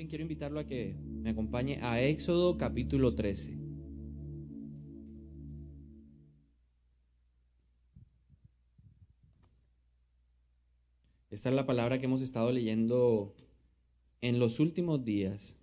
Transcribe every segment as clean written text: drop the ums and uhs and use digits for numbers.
quiero invitarlo a que me acompañe a Éxodo capítulo 13. Esta es la palabra que hemos estado leyendo en los últimos días.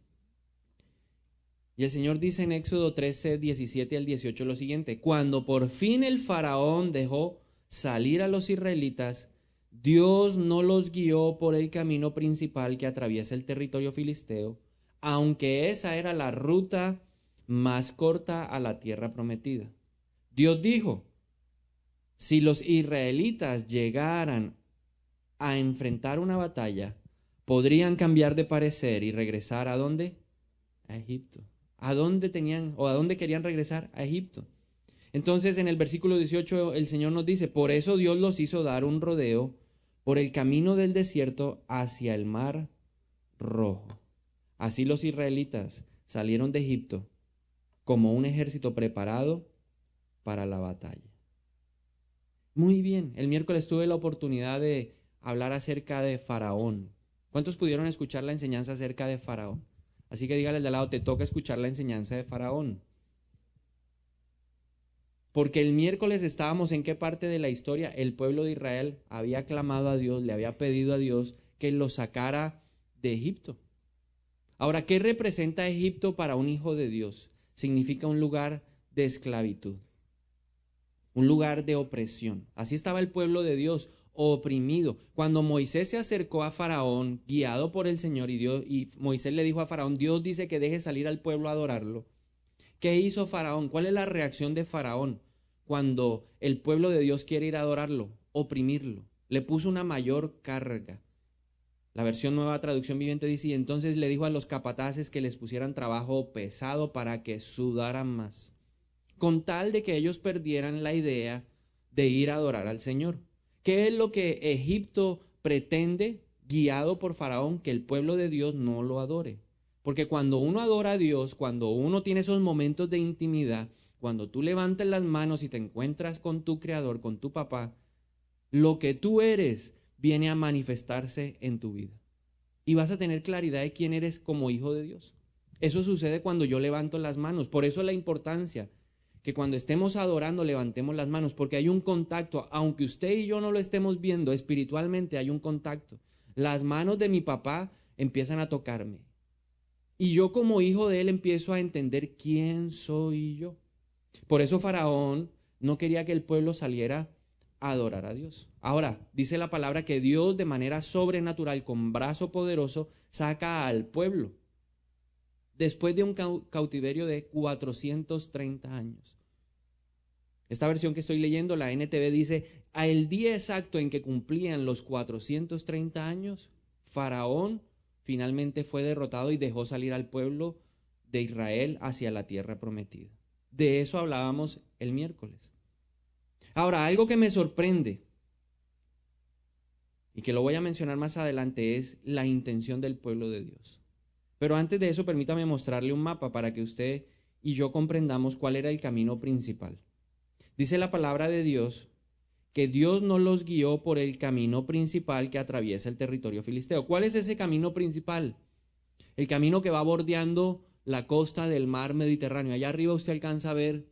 Y el Señor dice en Éxodo 13, 17 al 18 lo siguiente: cuando por fin el faraón dejó salir a los israelitas, Dios no los guió por el camino principal que atraviesa el territorio filisteo, aunque esa era la ruta más corta a la tierra prometida. Dios dijo: si los israelitas llegaran a enfrentar una batalla, podrían cambiar de parecer y regresar ¿a dónde? A Egipto. ¿A dónde querían regresar? A Egipto. Entonces en el versículo 18 el Señor nos dice: por eso Dios los hizo dar un rodeo por el camino del desierto hacia el mar Rojo. Así los israelitas salieron de Egipto como un ejército preparado para la batalla. Muy bien, el miércoles tuve la oportunidad de hablar acerca de Faraón. ¿Cuántos pudieron escuchar la enseñanza acerca de Faraón? Así que dígale al de al lado: te toca escuchar la enseñanza de Faraón. Porque el miércoles estábamos en qué parte de la historia. El pueblo de Israel había clamado a Dios, le había pedido a Dios que lo sacara de Egipto. Ahora, ¿qué representa Egipto para un hijo de Dios? Significa un lugar de esclavitud, un lugar de opresión. Así estaba el pueblo de Dios, oprimido. Cuando Moisés se acercó a Faraón, guiado por el Señor, y Moisés le dijo a Faraón: Dios dice que deje salir al pueblo a adorarlo. ¿Qué hizo Faraón? ¿Cuál es la reacción de Faraón cuando el pueblo de Dios quiere ir a adorarlo? Oprimirlo. Le puso una mayor carga. La versión Nueva Traducción Viviente dice: y entonces le dijo a los capataces que les pusieran trabajo pesado para que sudaran más, con tal de que ellos perdieran la idea de ir a adorar al Señor. ¿Qué es lo que Egipto pretende, guiado por Faraón? Que el pueblo de Dios no lo adore. Porque cuando uno adora a Dios, cuando uno tiene esos momentos de intimidad, cuando tú levantas las manos y te encuentras con tu Creador, con tu papá, lo que tú eres viene a manifestarse en tu vida. Y vas a tener claridad de quién eres como hijo de Dios. Eso sucede cuando yo levanto las manos. Por eso la importancia que cuando estemos adorando levantemos las manos, porque hay un contacto. Aunque usted y yo no lo estemos viendo, espiritualmente hay un contacto. Las manos de mi papá empiezan a tocarme. Y yo como hijo de él empiezo a entender quién soy yo. Por eso Faraón no quería que el pueblo saliera a adorar a Dios. Ahora, dice la palabra que Dios de manera sobrenatural, con brazo poderoso, saca al pueblo después de un cautiverio de 430 años. Esta versión que estoy leyendo, la NTV, dice: a el día exacto en que cumplían los 430 años, Faraón finalmente fue derrotado y dejó salir al pueblo de Israel hacia la tierra prometida. De eso hablábamos el miércoles. Ahora, algo que me sorprende y que lo voy a mencionar más adelante es la intención del pueblo de Dios. Pero antes de eso, permítame mostrarle un mapa para que usted y yo comprendamos cuál era el camino principal. Dice la palabra de Dios que Dios no los guió por el camino principal que atraviesa el territorio filisteo. ¿Cuál es ese camino principal? El camino que va bordeando la costa del mar Mediterráneo. Allá arriba usted alcanza a ver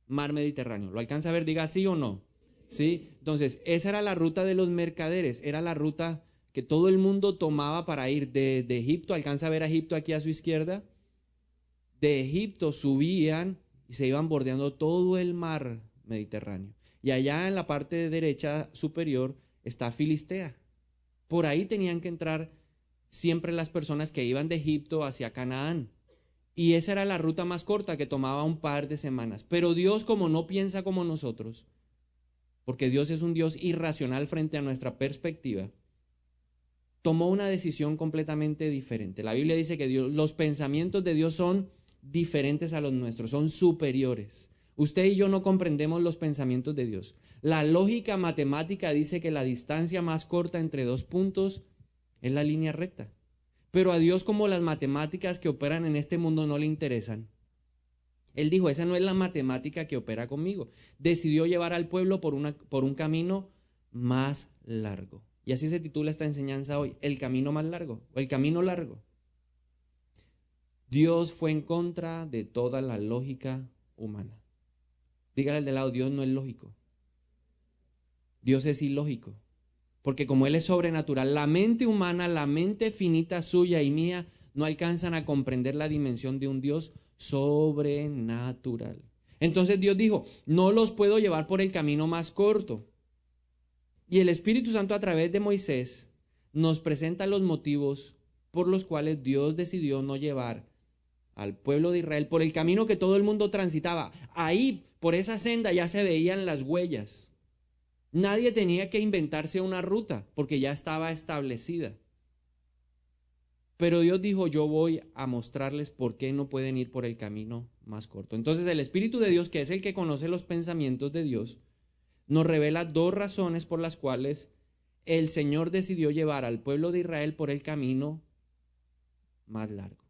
mar Mediterráneo. ¿Lo alcanza a ver? Diga sí o no. ¿Sí? Entonces, esa era la ruta de los mercaderes. Era la ruta que todo el mundo tomaba para ir de Egipto. ¿Alcanza a ver a Egipto aquí a su izquierda? De Egipto subían y se iban bordeando todo el mar Mediterráneo. Y allá en la parte derecha superior está Filistea. Por ahí tenían que entrar siempre las personas que iban de Egipto hacia Canaán. Y esa era la ruta más corta, que tomaba un par de semanas. Pero Dios, como no piensa como nosotros, porque Dios es un Dios irracional frente a nuestra perspectiva, tomó una decisión completamente diferente. La Biblia dice que los pensamientos de Dios son diferentes a los nuestros, son superiores. Usted y yo no comprendemos los pensamientos de Dios. La lógica matemática dice que la distancia más corta entre dos puntos es la línea recta. Pero a Dios, como las matemáticas que operan en este mundo no le interesan, Él dijo: esa no es la matemática que opera conmigo. Decidió llevar al pueblo por un camino más largo. Y así se titula esta enseñanza hoy: el camino más largo, o el camino largo. Dios fue en contra de toda la lógica humana. Dígale al de lado, Dios no es lógico. Dios es ilógico. Porque como Él es sobrenatural, la mente humana, la mente finita suya y mía, no alcanzan a comprender la dimensión de un Dios sobrenatural. Entonces Dios dijo, no los puedo llevar por el camino más corto. Y el Espíritu Santo a través de Moisés nos presenta los motivos por los cuales Dios decidió no llevar al pueblo de Israel por el camino que todo el mundo transitaba. Ahí, por esa senda, ya se veían las huellas. Nadie tenía que inventarse una ruta porque ya estaba establecida. Pero Dios dijo, yo voy a mostrarles por qué no pueden ir por el camino más corto. Entonces el Espíritu de Dios, que es el que conoce los pensamientos de Dios, nos revela dos razones por las cuales el Señor decidió llevar al pueblo de Israel por el camino más largo.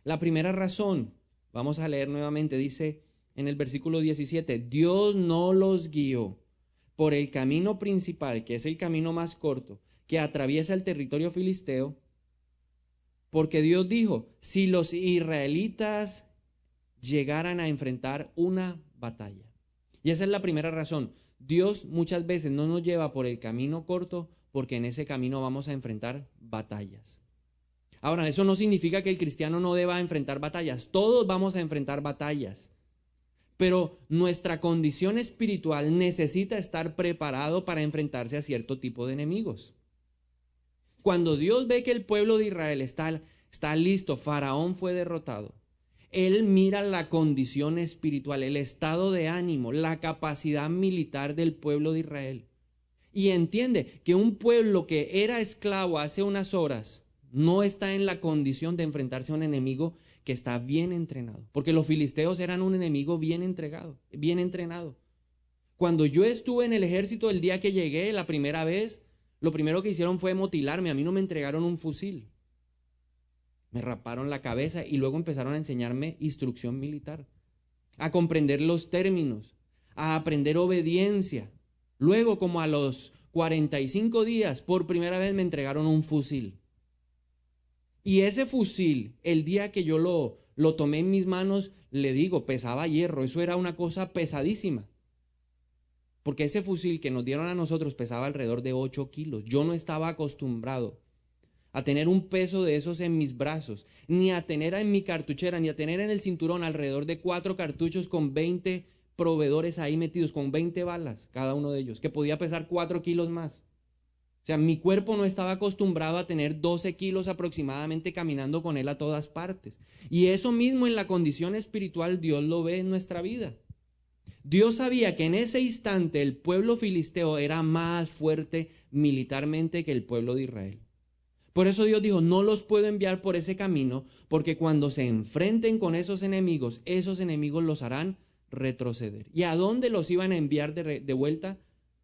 La primera razón, vamos a leer nuevamente, dice en el versículo 17, Dios no los guió por el camino principal, que es el camino más corto, que atraviesa el territorio filisteo, porque Dios dijo, si los israelitas llegaran a enfrentar una batalla. Y esa es la primera razón. Dios muchas veces no nos lleva por el camino corto porque en ese camino vamos a enfrentar batallas. Ahora, eso no significa que el cristiano no deba enfrentar batallas. Todos vamos a enfrentar batallas. Pero nuestra condición espiritual necesita estar preparado para enfrentarse a cierto tipo de enemigos. Cuando Dios ve que el pueblo de Israel está listo, Faraón fue derrotado, Él mira la condición espiritual, el estado de ánimo, la capacidad militar del pueblo de Israel. Y entiende que un pueblo que era esclavo hace unas horas no está en la condición de enfrentarse a un enemigo que está bien entrenado. Porque los filisteos eran un enemigo bien entrenado. Cuando yo estuve en el ejército el día que llegué, la primera vez, lo primero que hicieron fue mutilarme. A mí no me entregaron un fusil. Me raparon la cabeza y luego empezaron a enseñarme instrucción militar, a comprender los términos, a aprender obediencia. Luego, como a los 45 días, por primera vez me entregaron un fusil. Y ese fusil, el día que yo lo tomé en mis manos, le digo, pesaba hierro. Eso era una cosa pesadísima. Porque ese fusil que nos dieron a nosotros pesaba alrededor de 8 kilos. Yo no estaba acostumbrado a tener un peso de esos en mis brazos, ni a tener en mi cartuchera, ni a tener en el cinturón alrededor de 4 cartuchos con 20 proveedores ahí metidos, con 20 balas, cada uno de ellos, que podía pesar 4 kilos más. O sea, mi cuerpo no estaba acostumbrado a tener 12 kilos aproximadamente caminando con él a todas partes. Y eso mismo en la condición espiritual Dios lo ve en nuestra vida. Dios sabía que en ese instante el pueblo filisteo era más fuerte militarmente que el pueblo de Israel. Por eso Dios dijo, no los puedo enviar por ese camino, porque cuando se enfrenten con esos enemigos los harán retroceder. ¿Y a dónde los iban a enviar de vuelta?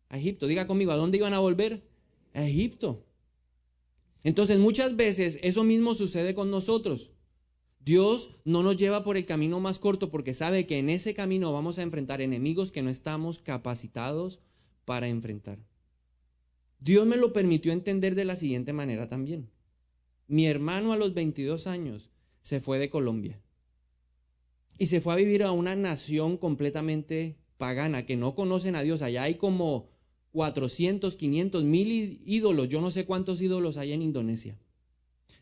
A Egipto. Diga conmigo, ¿a dónde iban a volver? A Egipto. Entonces muchas veces eso mismo sucede con nosotros. Dios no nos lleva por el camino más corto porque sabe que en ese camino vamos a enfrentar enemigos que no estamos capacitados para enfrentar. Dios me lo permitió entender de la siguiente manera también. Mi hermano a los 22 años se fue de Colombia y se fue a vivir a una nación completamente pagana que no conocen a Dios. Allá hay como 400, 500, 1000 ídolos. Yo no sé cuántos ídolos hay en Indonesia.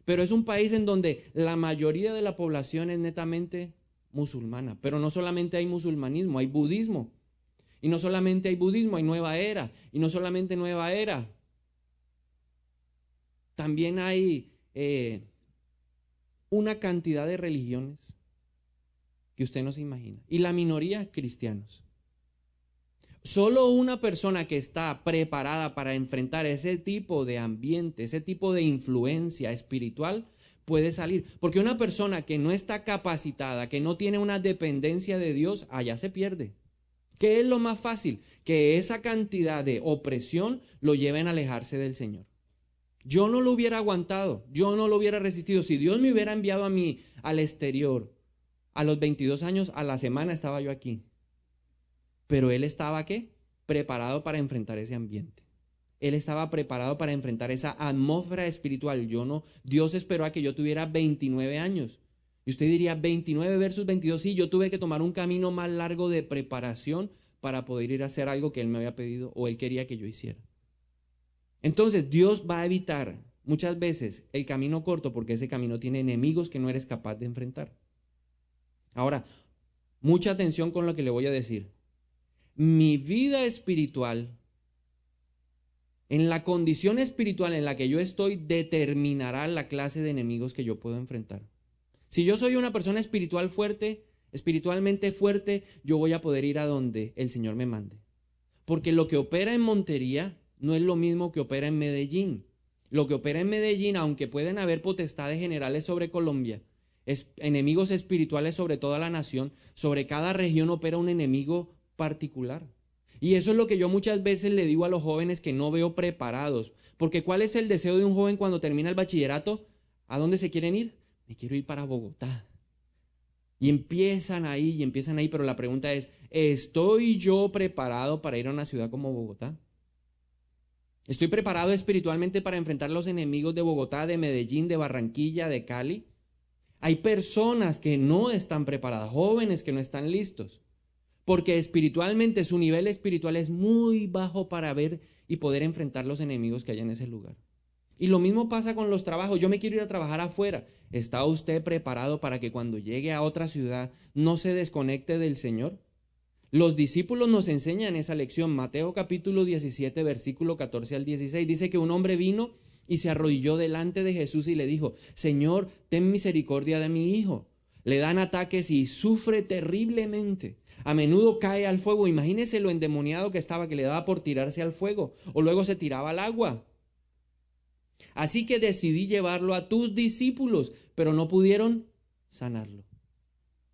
Pero es un país en donde la mayoría de la población es netamente musulmana. Pero no solamente hay musulmanismo, hay budismo. Y no solamente hay budismo, hay nueva era. Y no solamente nueva era. También hay una cantidad de religiones que usted no se imagina. Y la minoría, cristianos. Solo una persona que está preparada para enfrentar ese tipo de ambiente, ese tipo de influencia espiritual, puede salir. Porque una persona que no está capacitada, que no tiene una dependencia de Dios, allá se pierde. ¿Qué es lo más fácil? Que esa cantidad de opresión lo lleven a alejarse del Señor. Yo no lo hubiera aguantado, yo no lo hubiera resistido. Si Dios me hubiera enviado a mí al exterior, a los 22 años, a la semana estaba yo aquí. Pero él estaba, ¿qué? Preparado para enfrentar ese ambiente. Él estaba preparado para enfrentar esa atmósfera espiritual. Dios esperó a que yo tuviera 29 años. Y usted diría, 29 versus 22, sí, yo tuve que tomar un camino más largo de preparación para poder ir a hacer algo que Él me había pedido o Él quería que yo hiciera. Entonces, Dios va a evitar muchas veces el camino corto porque ese camino tiene enemigos que no eres capaz de enfrentar. Ahora, mucha atención con lo que le voy a decir. Mi vida espiritual, en la condición espiritual en la que yo estoy, determinará la clase de enemigos que yo puedo enfrentar. Si yo soy una persona espiritualmente fuerte, yo voy a poder ir a donde el Señor me mande. Porque lo que opera en Montería no es lo mismo que opera en Medellín. Lo que opera en Medellín, aunque pueden haber potestades generales sobre Colombia, enemigos espirituales sobre toda la nación, sobre cada región opera un enemigo particular. Y eso es lo que yo muchas veces le digo a los jóvenes que no veo preparados. Porque ¿cuál es el deseo de un joven cuando termina el bachillerato? ¿A dónde se quieren ir? Me quiero ir para Bogotá. Y empiezan ahí, pero la pregunta es, ¿estoy yo preparado para ir a una ciudad como Bogotá? ¿Estoy preparado espiritualmente para enfrentar los enemigos de Bogotá, de Medellín, de Barranquilla, de Cali? Hay personas que no están preparadas, jóvenes que no están listos, porque espiritualmente su nivel espiritual es muy bajo para ver y poder enfrentar los enemigos que hay en ese lugar. Y lo mismo pasa con los trabajos. Yo me quiero ir a trabajar afuera. ¿Está usted preparado para que cuando llegue a otra ciudad no se desconecte del Señor? Los discípulos nos enseñan esa lección. Mateo capítulo 17, versículo 14 al 16. Dice que un hombre vino y se arrodilló delante de Jesús y le dijo, Señor, ten misericordia de mi hijo. Le dan ataques y sufre terriblemente. A menudo cae al fuego. Imagínese lo endemoniado que estaba, que le daba por tirarse al fuego o luego se tiraba al agua. Así que decidí llevarlo a tus discípulos, pero no pudieron sanarlo.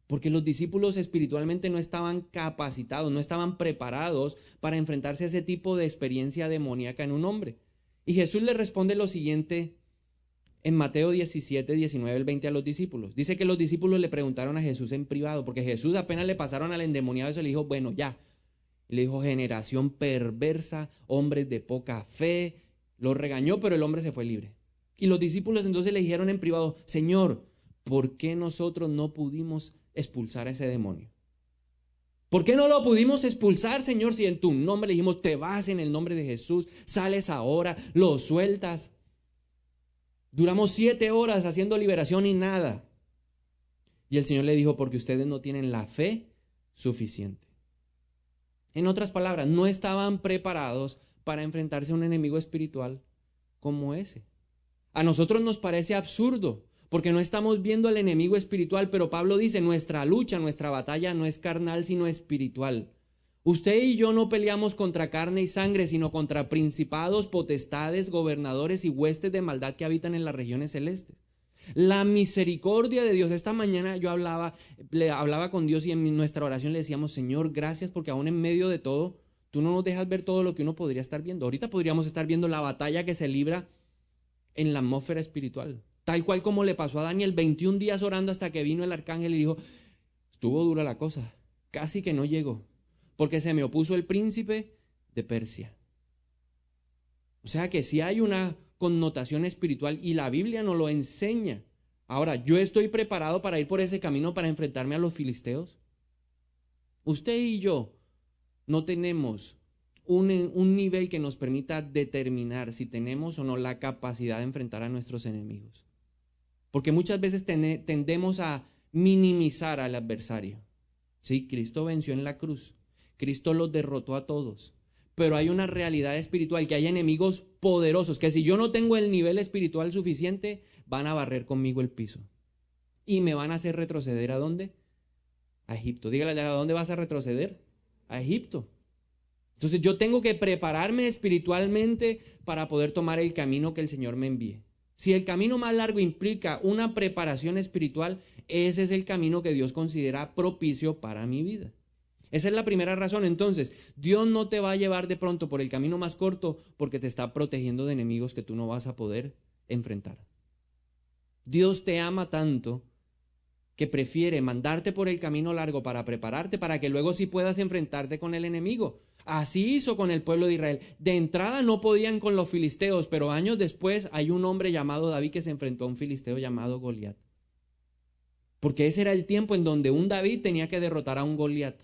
Porque los discípulos espiritualmente no estaban capacitados, no estaban preparados para enfrentarse a ese tipo de experiencia demoníaca en un hombre. Y Jesús le responde lo siguiente en Mateo 17, 19, el 20 a los discípulos. Dice que los discípulos le preguntaron a Jesús en privado, porque Jesús apenas le pasaron al endemoniado eso, le dijo, bueno, ya. Y le dijo, generación perversa, hombres de poca fe. Lo regañó, pero el hombre se fue libre. Y los discípulos entonces le dijeron en privado, Señor, ¿por qué nosotros no pudimos expulsar a ese demonio? ¿Por qué no lo pudimos expulsar, Señor, si en tu nombre le dijimos, te vas en el nombre de Jesús, sales ahora, lo sueltas? Duramos 7 horas haciendo liberación y nada. Y el Señor le dijo, porque ustedes no tienen la fe suficiente. En otras palabras, no estaban preparados para enfrentarse a un enemigo espiritual como ese. A nosotros nos parece absurdo, porque no estamos viendo al enemigo espiritual, pero Pablo dice, nuestra lucha, nuestra batalla no es carnal, sino espiritual. Usted y yo no peleamos contra carne y sangre, sino contra principados, potestades, gobernadores y huestes de maldad que habitan en las regiones celestes. La misericordia de Dios. Esta mañana yo hablaba con Dios y en nuestra oración le decíamos, Señor, gracias porque aún en medio de todo, tú no nos dejas ver todo lo que uno podría estar viendo. Ahorita podríamos estar viendo la batalla que se libra en la atmósfera espiritual. Tal cual como le pasó a Daniel, 21 días orando hasta que vino el arcángel y dijo, estuvo dura la cosa, casi que no llegó, porque se me opuso el príncipe de Persia. O sea que sí hay una connotación espiritual y la Biblia nos lo enseña. Ahora, ¿yo estoy preparado para ir por ese camino para enfrentarme a los filisteos? Usted y yo no tenemos un nivel que nos permita determinar si tenemos o no la capacidad de enfrentar a nuestros enemigos. Porque muchas veces tendemos a minimizar al adversario. Sí, Cristo venció en la cruz. Cristo los derrotó a todos. Pero hay una realidad espiritual, que hay enemigos poderosos, que si yo no tengo el nivel espiritual suficiente, van a barrer conmigo el piso. Y me van a hacer retroceder ¿a dónde? A Egipto. Dígale, ¿a dónde vas a retroceder? A Egipto. Entonces yo tengo que prepararme espiritualmente para poder tomar el camino que el Señor me envíe. Si el camino más largo implica una preparación espiritual, ese es el camino que Dios considera propicio para mi vida. Esa es la primera razón. Entonces, Dios no te va a llevar de pronto por el camino más corto porque te está protegiendo de enemigos que tú no vas a poder enfrentar. Dios te ama tanto que prefiere mandarte por el camino largo para prepararte, para que luego sí puedas enfrentarte con el enemigo. Así hizo con el pueblo de Israel. De entrada no podían con los filisteos, pero años después hay un hombre llamado David que se enfrentó a un filisteo llamado Goliat. Porque ese era el tiempo en donde un David tenía que derrotar a un Goliat.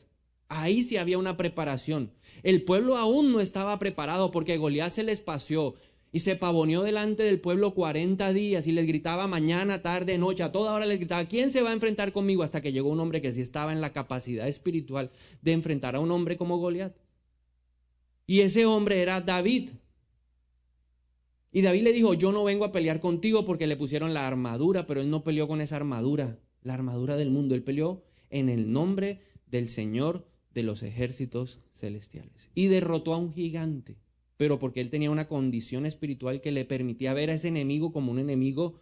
Ahí sí había una preparación. El pueblo aún no estaba preparado porque Goliat se les paseó y se pavoneó delante del pueblo 40 días y les gritaba mañana, tarde, noche, a toda hora les gritaba, ¿quién se va a enfrentar conmigo? Hasta que llegó un hombre que sí estaba en la capacidad espiritual de enfrentar a un hombre como Goliat. Y ese hombre era David. Y David le dijo, yo no vengo a pelear contigo, porque le pusieron la armadura, pero él no peleó con esa armadura, la armadura del mundo. Él peleó en el nombre del Señor de los ejércitos celestiales. Y derrotó a un gigante, pero porque él tenía una condición espiritual que le permitía ver a ese enemigo como un enemigo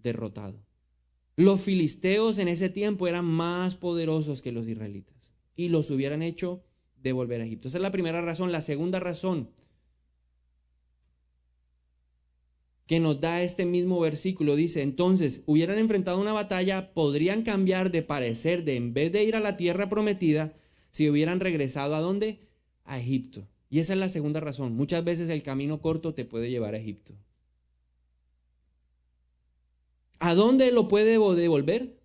derrotado. Los filisteos en ese tiempo eran más poderosos que los israelitas y los hubieran hecho devolver a Egipto. Esa es la primera razón. La segunda razón que nos da este mismo versículo dice, entonces, hubieran enfrentado una batalla, podrían cambiar de parecer, de en vez de ir a la tierra prometida, si hubieran regresado ¿a dónde? A Egipto. Y esa es la segunda razón. Muchas veces el camino corto te puede llevar a Egipto. ¿A dónde lo puede devolver?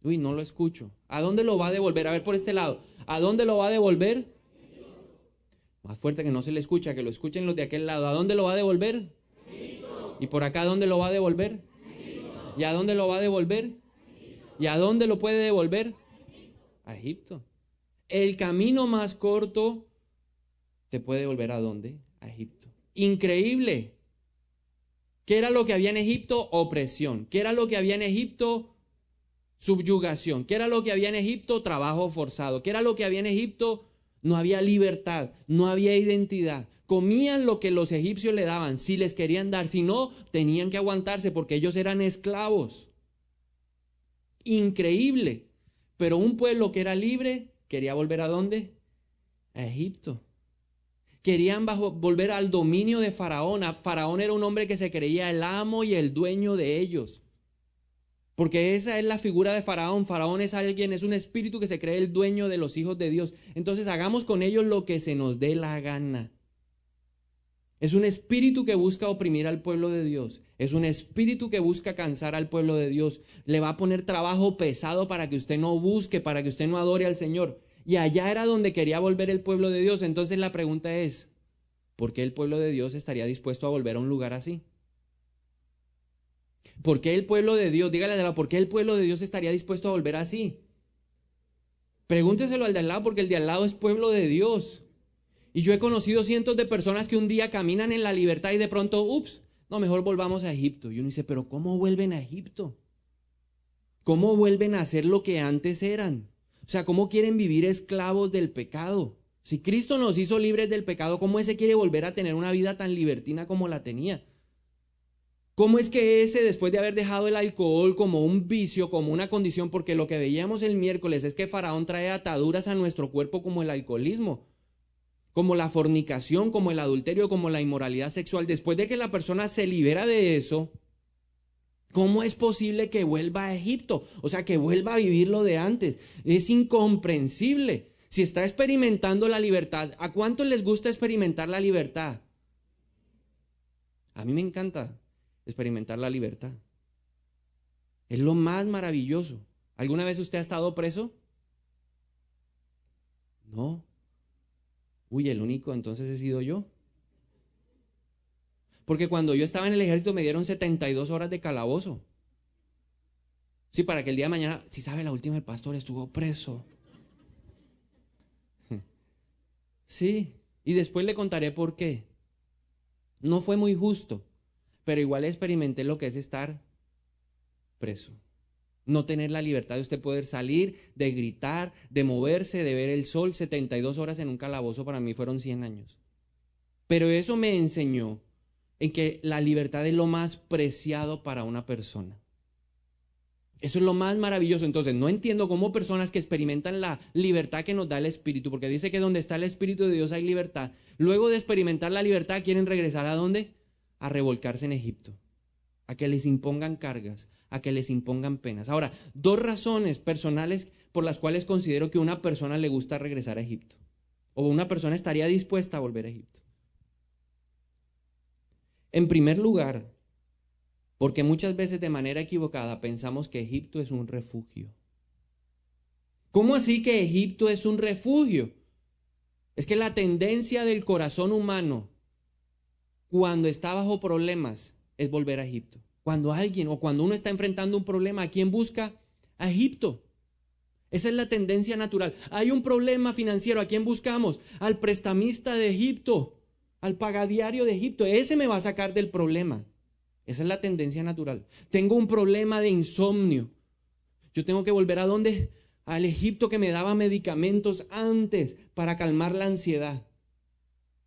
Uy, no lo escucho. ¿A dónde lo va a devolver? A ver, por este lado. ¿A dónde lo va a devolver? Más fuerte, que no se le escucha, que lo escuchen los de aquel lado. ¿A dónde lo va a devolver? ¿Y por acá a dónde lo va a devolver? ¿Y a dónde lo va a devolver? ¿Y a dónde lo puede devolver? A Egipto. El camino más corto te puede devolver ¿a dónde? A Egipto. Increíble. ¿Qué era lo que había en Egipto? Opresión. ¿Qué era lo que había en Egipto? Subyugación. ¿Qué era lo que había en Egipto? Trabajo forzado. ¿Qué era lo que había en Egipto? No había libertad, no había identidad. Comían lo que los egipcios le daban, si les querían dar, si no, tenían que aguantarse porque ellos eran esclavos. Increíble. Pero un pueblo que era libre quería volver ¿a dónde? A Egipto. Querían volver al dominio de Faraón. Faraón era un hombre que se creía el amo y el dueño de ellos. Porque esa es la figura de Faraón. Faraón es alguien, es un espíritu que se cree el dueño de los hijos de Dios. Entonces hagamos con ellos lo que se nos dé la gana. Es un espíritu que busca oprimir al pueblo de Dios. Es un espíritu que busca cansar al pueblo de Dios. Le va a poner trabajo pesado para que usted no busque, para que usted no adore al Señor. Y allá era donde quería volver el pueblo de Dios. Entonces la pregunta es, ¿por qué el pueblo de Dios estaría dispuesto a volver a un lugar así? ¿Por qué el pueblo de Dios, dígale al de al lado, por qué el pueblo de Dios estaría dispuesto a volver así? Pregúnteselo al de al lado, porque el de al lado es pueblo de Dios. Y yo he conocido cientos de personas que un día caminan en la libertad y de pronto, ups, no, mejor volvamos a Egipto. Y uno dice, pero ¿cómo vuelven a Egipto? ¿Cómo vuelven a hacer lo que antes eran? O sea, ¿cómo quieren vivir esclavos del pecado? Si Cristo nos hizo libres del pecado, ¿cómo ese quiere volver a tener una vida tan libertina como la tenía? ¿Cómo es que ese, después de haber dejado el alcohol como un vicio, como una condición, porque lo que veíamos el miércoles es que Faraón trae ataduras a nuestro cuerpo como el alcoholismo, como la fornicación, como el adulterio, como la inmoralidad sexual, después de que la persona se libera de eso, ¿cómo es posible que vuelva a Egipto? O sea, que vuelva a vivir lo de antes. Es incomprensible. Si está experimentando la libertad, ¿a cuántos les gusta experimentar la libertad? A mí me encanta experimentar la libertad. Es lo más maravilloso. ¿Alguna vez usted ha estado preso? No. Uy, el único entonces he sido yo. Porque cuando yo estaba en el ejército me dieron 72 horas de calabozo. Sí, para que el día de mañana, si sabe, la última el pastor estuvo preso. Sí, y después le contaré por qué. No fue muy justo, pero igual experimenté lo que es estar preso. No tener la libertad de usted poder salir, de gritar, de moverse, de ver el sol. 72 horas en un calabozo para mí fueron 100 años. Pero eso me enseñó en que la libertad es lo más preciado para una persona. Eso es lo más maravilloso. Entonces, no entiendo cómo personas que experimentan la libertad que nos da el Espíritu, porque dice que donde está el Espíritu de Dios hay libertad. Luego de experimentar la libertad, ¿quieren regresar a dónde? A revolcarse en Egipto, a que les impongan cargas, a que les impongan penas. Ahora, dos razones personales por las cuales considero que a una persona le gusta regresar a Egipto, o una persona estaría dispuesta a volver a Egipto. En primer lugar, Porque muchas veces de manera equivocada pensamos que Egipto es un refugio. ¿Cómo así que Egipto es un refugio? Es que la tendencia del corazón humano cuando está bajo problemas es volver a Egipto. Cuando alguien o cuando uno está enfrentando un problema, ¿a quién busca? A Egipto. Esa es la tendencia natural. Hay un problema financiero, ¿a quién buscamos? Al prestamista de Egipto, al pagadiario de Egipto. Ese me va a sacar del problema. Esa es la tendencia natural. Tengo un problema de insomnio. Yo tengo que volver ¿a dónde? Al Egipto que me daba medicamentos antes para calmar la ansiedad.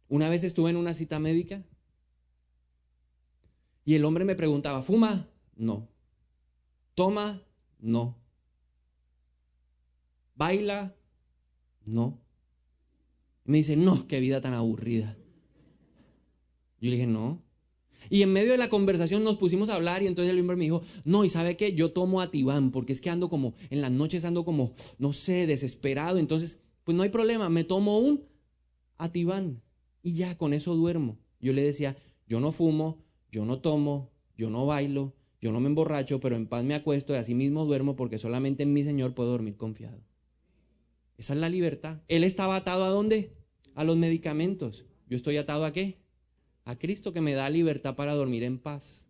Una vez estuve en una cita médica y el hombre me preguntaba, ¿fuma? No. ¿Toma? No. ¿Baila? No. Y me dice, no, qué vida tan aburrida. Yo le dije, no. Y en medio de la conversación nos pusimos a hablar y entonces el hombre me dijo, no, ¿y sabe qué? Yo tomo Ativan porque es que ando como, en las noches ando como, no sé, desesperado. Entonces, pues no hay problema, me tomo un Ativan y ya, con eso duermo. Yo le decía, yo no fumo, yo no tomo, yo no bailo, yo no me emborracho, pero en paz me acuesto y así mismo duermo porque solamente en mi Señor puedo dormir confiado. Esa es la libertad. Él estaba atado ¿a dónde? A los medicamentos. ¿Yo estoy atado a qué? A Cristo que me da libertad para dormir en paz.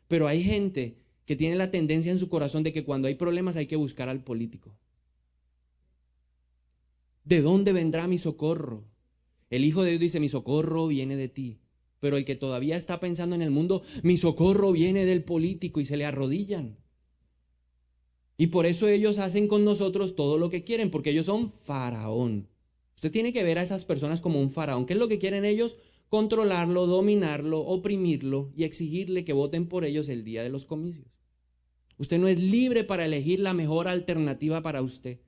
Pero hay gente que tiene la tendencia en su corazón de que cuando hay problemas hay que buscar al político. ¿De dónde vendrá mi socorro? El Hijo de Dios dice, mi socorro viene de ti. Pero el que todavía está pensando en el mundo, mi socorro viene del político y se le arrodillan. Y por eso ellos hacen con nosotros todo lo que quieren, porque ellos son faraón. Usted tiene que ver a esas personas como un faraón. ¿Qué es lo que quieren ellos? Controlarlo, dominarlo, oprimirlo y exigirle que voten por ellos el día de los comicios. Usted no es libre para elegir la mejor alternativa para usted.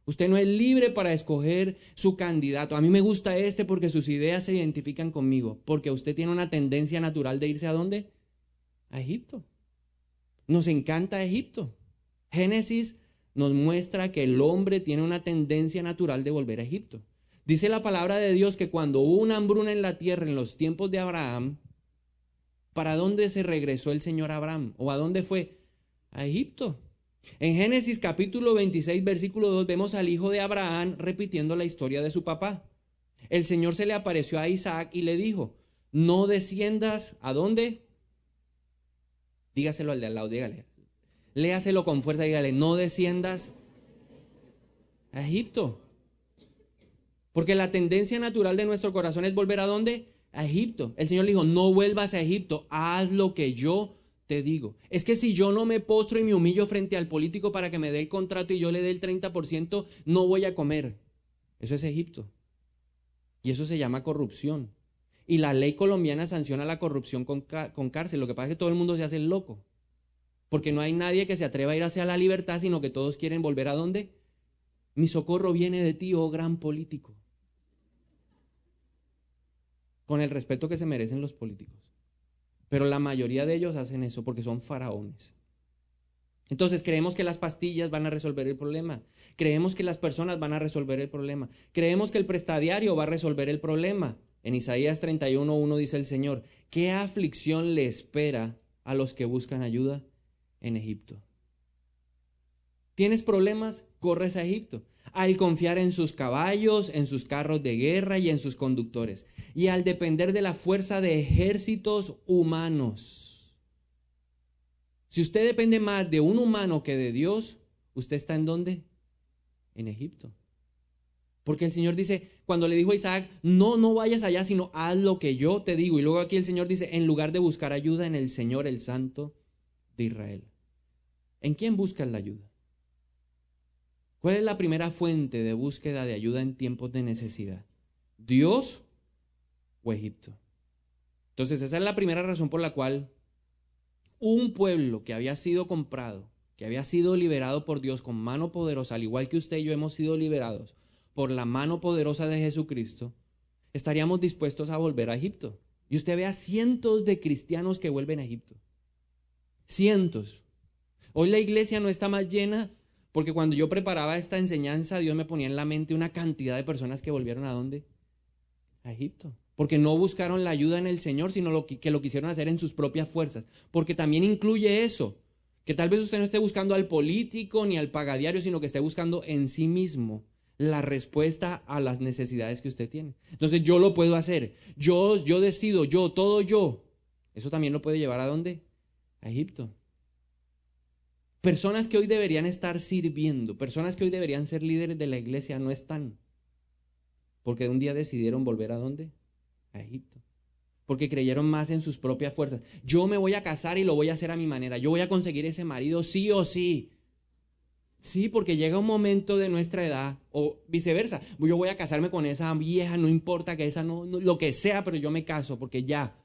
Usted no es libre para escoger su candidato. A mí me gusta este porque sus ideas se identifican conmigo, porque usted tiene una tendencia natural de irse ¿a dónde? A Egipto. Nos encanta Egipto. Génesis nos muestra que el hombre tiene una tendencia natural de volver a Egipto. Dice la palabra de Dios que cuando hubo una hambruna en la tierra en los tiempos de Abraham, ¿para dónde se regresó el Señor Abraham? ¿O a dónde fue? A Egipto. En Génesis capítulo 26, versículo 2, vemos al hijo de Abraham repitiendo la historia de su papá. El Señor se le apareció a Isaac y le dijo, no desciendas, ¿a dónde? Dígaselo al de al lado, dígale. Léaselo con fuerza, dígale, no desciendas a Egipto. Porque la tendencia natural de nuestro corazón es volver ¿a dónde? A Egipto. El Señor le dijo, no vuelvas a Egipto, haz lo que yo te digo. Es que si yo no me postro y me humillo frente al político para que me dé el contrato y yo le dé el 30%, no voy a comer. Eso es Egipto. Y eso se llama corrupción. Y la ley colombiana sanciona la corrupción con cárcel. Lo que pasa es que todo el mundo se hace el loco. Porque no hay nadie que se atreva a ir hacia la libertad, sino que todos quieren volver ¿a dónde? Mi socorro viene de ti, oh gran político. Con el respeto que se merecen los políticos. Pero la mayoría de ellos hacen eso porque son faraones. Entonces creemos que las pastillas van a resolver el problema. Creemos que las personas van a resolver el problema. Creemos que el prestadiario va a resolver el problema. En Isaías 31:1 dice el Señor, ¿qué aflicción le espera a los que buscan ayuda en Egipto? ¿Tienes problemas? Corres a Egipto. Al confiar en sus caballos, en sus carros de guerra y en sus conductores. Y al depender de la fuerza de ejércitos humanos. Si usted depende más de un humano que de Dios, ¿usted está en dónde? En Egipto. Porque el Señor dice, cuando le dijo a Isaac, no vayas allá, sino haz lo que yo te digo. Y luego aquí el Señor dice, en lugar de buscar ayuda en el Señor, el Santo de Israel. ¿En quién buscas la ayuda? ¿Cuál es la primera fuente de búsqueda de ayuda en tiempos de necesidad? ¿Dios o Egipto? Entonces esa es la primera razón por la cual un pueblo que había sido comprado, que había sido liberado por Dios con mano poderosa, al igual que usted y yo hemos sido liberados por la mano poderosa de Jesucristo, estaríamos dispuestos a volver a Egipto. Y usted ve a cientos de cristianos que vuelven a Egipto. Cientos. Hoy la iglesia no está más llena porque cuando yo preparaba esta enseñanza, Dios me ponía en la mente una cantidad de personas que volvieron ¿a dónde? A Egipto. porque no buscaron la ayuda en el Señor, sino que lo quisieron hacer en sus propias fuerzas, porque también incluye eso, que tal vez usted no esté buscando al político ni al pagadiario, sino que esté buscando en sí mismo la respuesta a las necesidades que usted tiene. Entonces yo lo puedo hacer, yo decido, todo yo. Eso también lo puede llevar ¿a dónde? A Egipto. Personas que hoy deberían estar sirviendo, personas que hoy deberían ser líderes de la iglesia, no están, porque un día decidieron volver ¿a dónde? A Egipto. Porque creyeron más en sus propias fuerzas. Yo me voy a casar y lo voy a hacer a mi manera. Yo voy a conseguir ese marido sí o sí. Sí, porque llega un momento de nuestra edad, o viceversa. Yo voy a casarme con esa vieja, no importa que esa no, lo que sea, pero yo me caso, porque ya.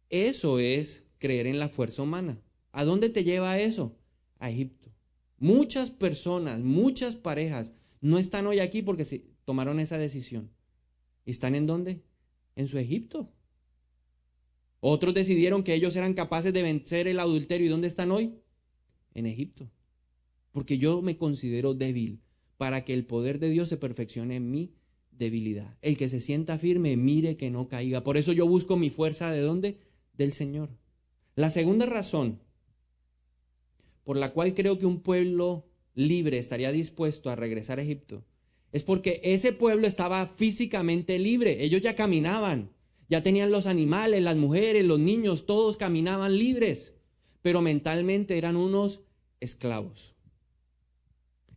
Eso es creer en la fuerza humana. ¿A dónde te lleva eso? A Egipto. Muchas personas, muchas parejas no están hoy aquí porque se tomaron esa decisión. ¿Están en dónde? En su Egipto. Otros decidieron que ellos eran capaces de vencer el adulterio. ¿Y dónde están hoy? En Egipto. Porque yo me considero débil para que el poder de Dios se perfeccione en mi debilidad. El que se sienta firme, mire que no caiga. Por eso yo busco mi fuerza ¿de dónde? Del Señor. La segunda razón por la cual creo que un pueblo libre estaría dispuesto a regresar a Egipto es porque ese pueblo estaba físicamente libre. Ellos ya caminaban, ya tenían los animales, las mujeres, los niños, todos caminaban libres, pero mentalmente eran unos esclavos.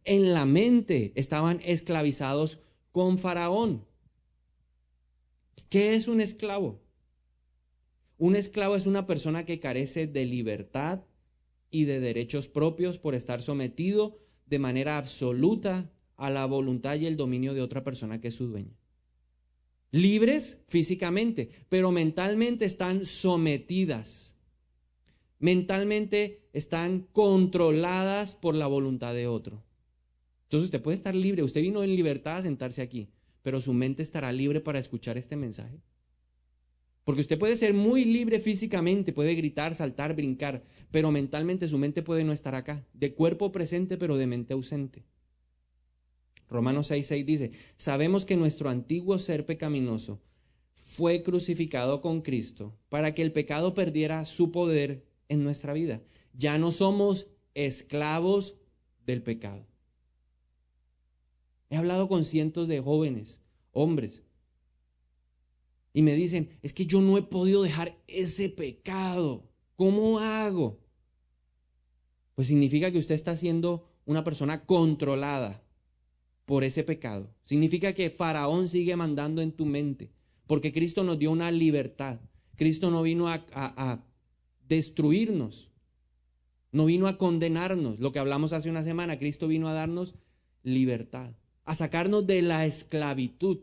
En la mente estaban esclavizados con Faraón. ¿Qué es un esclavo? Un esclavo es una persona que carece de libertad y de derechos propios por estar sometido de manera absoluta a la voluntad y el dominio de otra persona que es su dueña. Libres físicamente, pero mentalmente están sometidas. Mentalmente están controladas por la voluntad de otro. Entonces usted puede estar libre, usted vino en libertad a sentarse aquí, pero su mente estará libre para escuchar este mensaje. Porque usted puede ser muy libre físicamente, puede gritar, saltar, brincar, pero mentalmente su mente puede no estar acá, de cuerpo presente pero de mente ausente. Romanos 6:6 dice, sabemos que nuestro antiguo ser pecaminoso fue crucificado con Cristo para que el pecado perdiera su poder en nuestra vida. Ya no somos esclavos del pecado. He hablado con cientos de jóvenes, hombres, y me dicen, es que yo no he podido dejar ese pecado. ¿Cómo hago? Pues significa que usted está siendo una persona controlada por ese pecado. Significa que Faraón sigue mandando en tu mente, porque Cristo nos dio una libertad. Cristo no vino a destruirnos, no vino a condenarnos. Lo que hablamos hace una semana, Cristo vino a darnos libertad, a sacarnos de la esclavitud.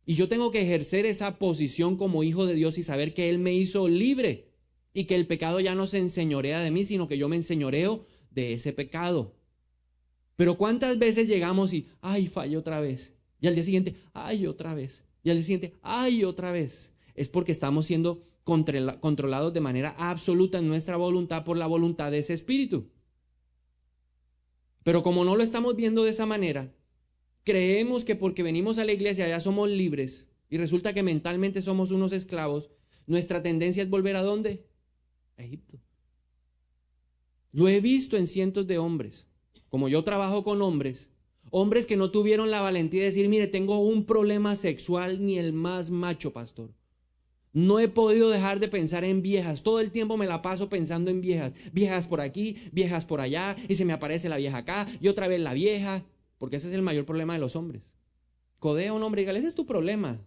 Y yo tengo que ejercer esa posición como hijo de Dios y saber que Él me hizo libre y que el pecado ya no se enseñorea de mí, sino que yo me enseñoreo de ese pecado. Pero ¿cuántas veces llegamos y, ay, fallé otra vez? Y al día siguiente, ay, otra vez. Y al día siguiente, ay, otra vez. Es porque estamos siendo controlados de manera absoluta en nuestra voluntad por la voluntad de ese espíritu. Pero como no lo estamos viendo de esa manera, creemos que porque venimos a la iglesia ya somos libres y resulta que mentalmente somos unos esclavos. Nuestra tendencia es volver ¿a dónde? A Egipto. Lo he visto en cientos de hombres. Como yo trabajo con hombres que no tuvieron la valentía de decir, mire, tengo un problema sexual ni el más macho, pastor. No he podido dejar de pensar en viejas. Todo el tiempo me la paso pensando en viejas. Viejas por aquí, viejas por allá, y se me aparece la vieja acá, y otra vez la vieja. Porque ese es el mayor problema de los hombres. Codea a un hombre y dígale, ese es tu problema.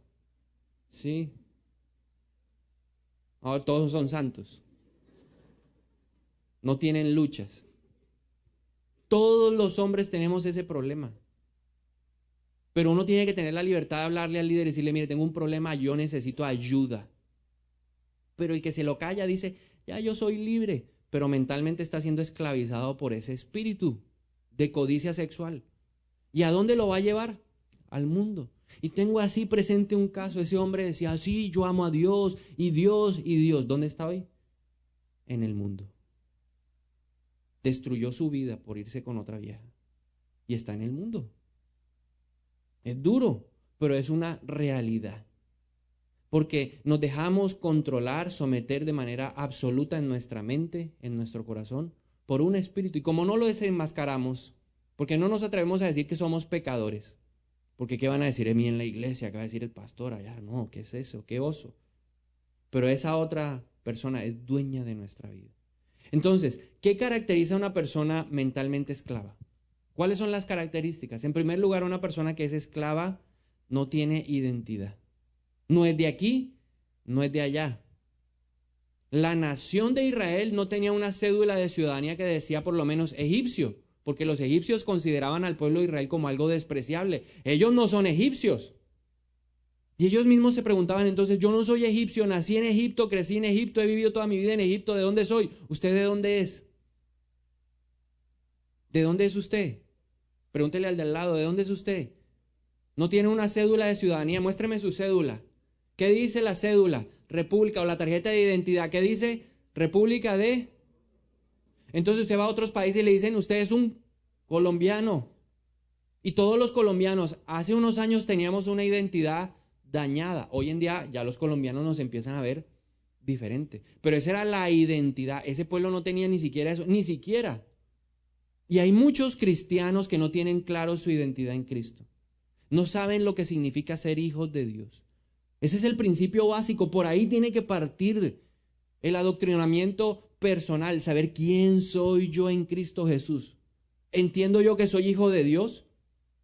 Sí. Ahora todos son santos. No tienen luchas. Todos los hombres tenemos ese problema. Pero uno tiene que tener la libertad de hablarle al líder y decirle, mire, tengo un problema, yo necesito ayuda. Pero el que se lo calla dice, ya yo soy libre, pero mentalmente está siendo esclavizado por ese espíritu de codicia sexual. ¿Y a dónde lo va a llevar? Al mundo. Y tengo así presente un caso, ese hombre decía, sí, yo amo a Dios, y Dios, y Dios. ¿Dónde está hoy? En el mundo. Destruyó su vida por irse con otra vieja. Y está en el mundo. Es duro, pero es una realidad. porque nos dejamos controlar, someter de manera absoluta en nuestra mente, en nuestro corazón, por un espíritu. Y como no lo desenmascaramos, porque no nos atrevemos a decir que somos pecadores, porque ¿qué van a decir de mí en la iglesia? ¿Qué va a decir el pastor allá? No, ¿qué es eso? ¿Qué oso? Pero esa otra persona es dueña de nuestra vida. Entonces, ¿qué caracteriza a una persona mentalmente esclava? ¿Cuáles son las características? En primer lugar, una persona que es esclava no tiene identidad. No es de aquí, no es de allá. La nación de Israel no tenía una cédula de ciudadanía que decía por lo menos egipcio, porque los egipcios consideraban al pueblo de Israel como algo despreciable. Ellos no son egipcios. Y ellos mismos se preguntaban entonces, yo no soy egipcio, nací en Egipto, crecí en Egipto, he vivido toda mi vida en Egipto, ¿de dónde soy? ¿Usted de dónde es? ¿De dónde es usted? Pregúntele al de al lado, ¿de dónde es usted? No tiene una cédula de ciudadanía, muéstreme su cédula. ¿Qué dice la cédula? República o la tarjeta de identidad. ¿Qué dice? República de... Entonces usted va a otros países y le dicen, usted es un colombiano. Y todos los colombianos, hace unos años teníamos una identidad dañada. Hoy en día ya los colombianos nos empiezan a ver diferente. Pero esa era la identidad. Ese pueblo no tenía ni siquiera eso, ni siquiera. Y hay muchos cristianos que no tienen claro su identidad en Cristo. No saben lo que significa ser hijos de Dios. Ese es el principio básico. Por ahí tiene que partir el adoctrinamiento personal. Saber quién soy yo en Cristo Jesús. ¿Entiendo yo que soy hijo de Dios?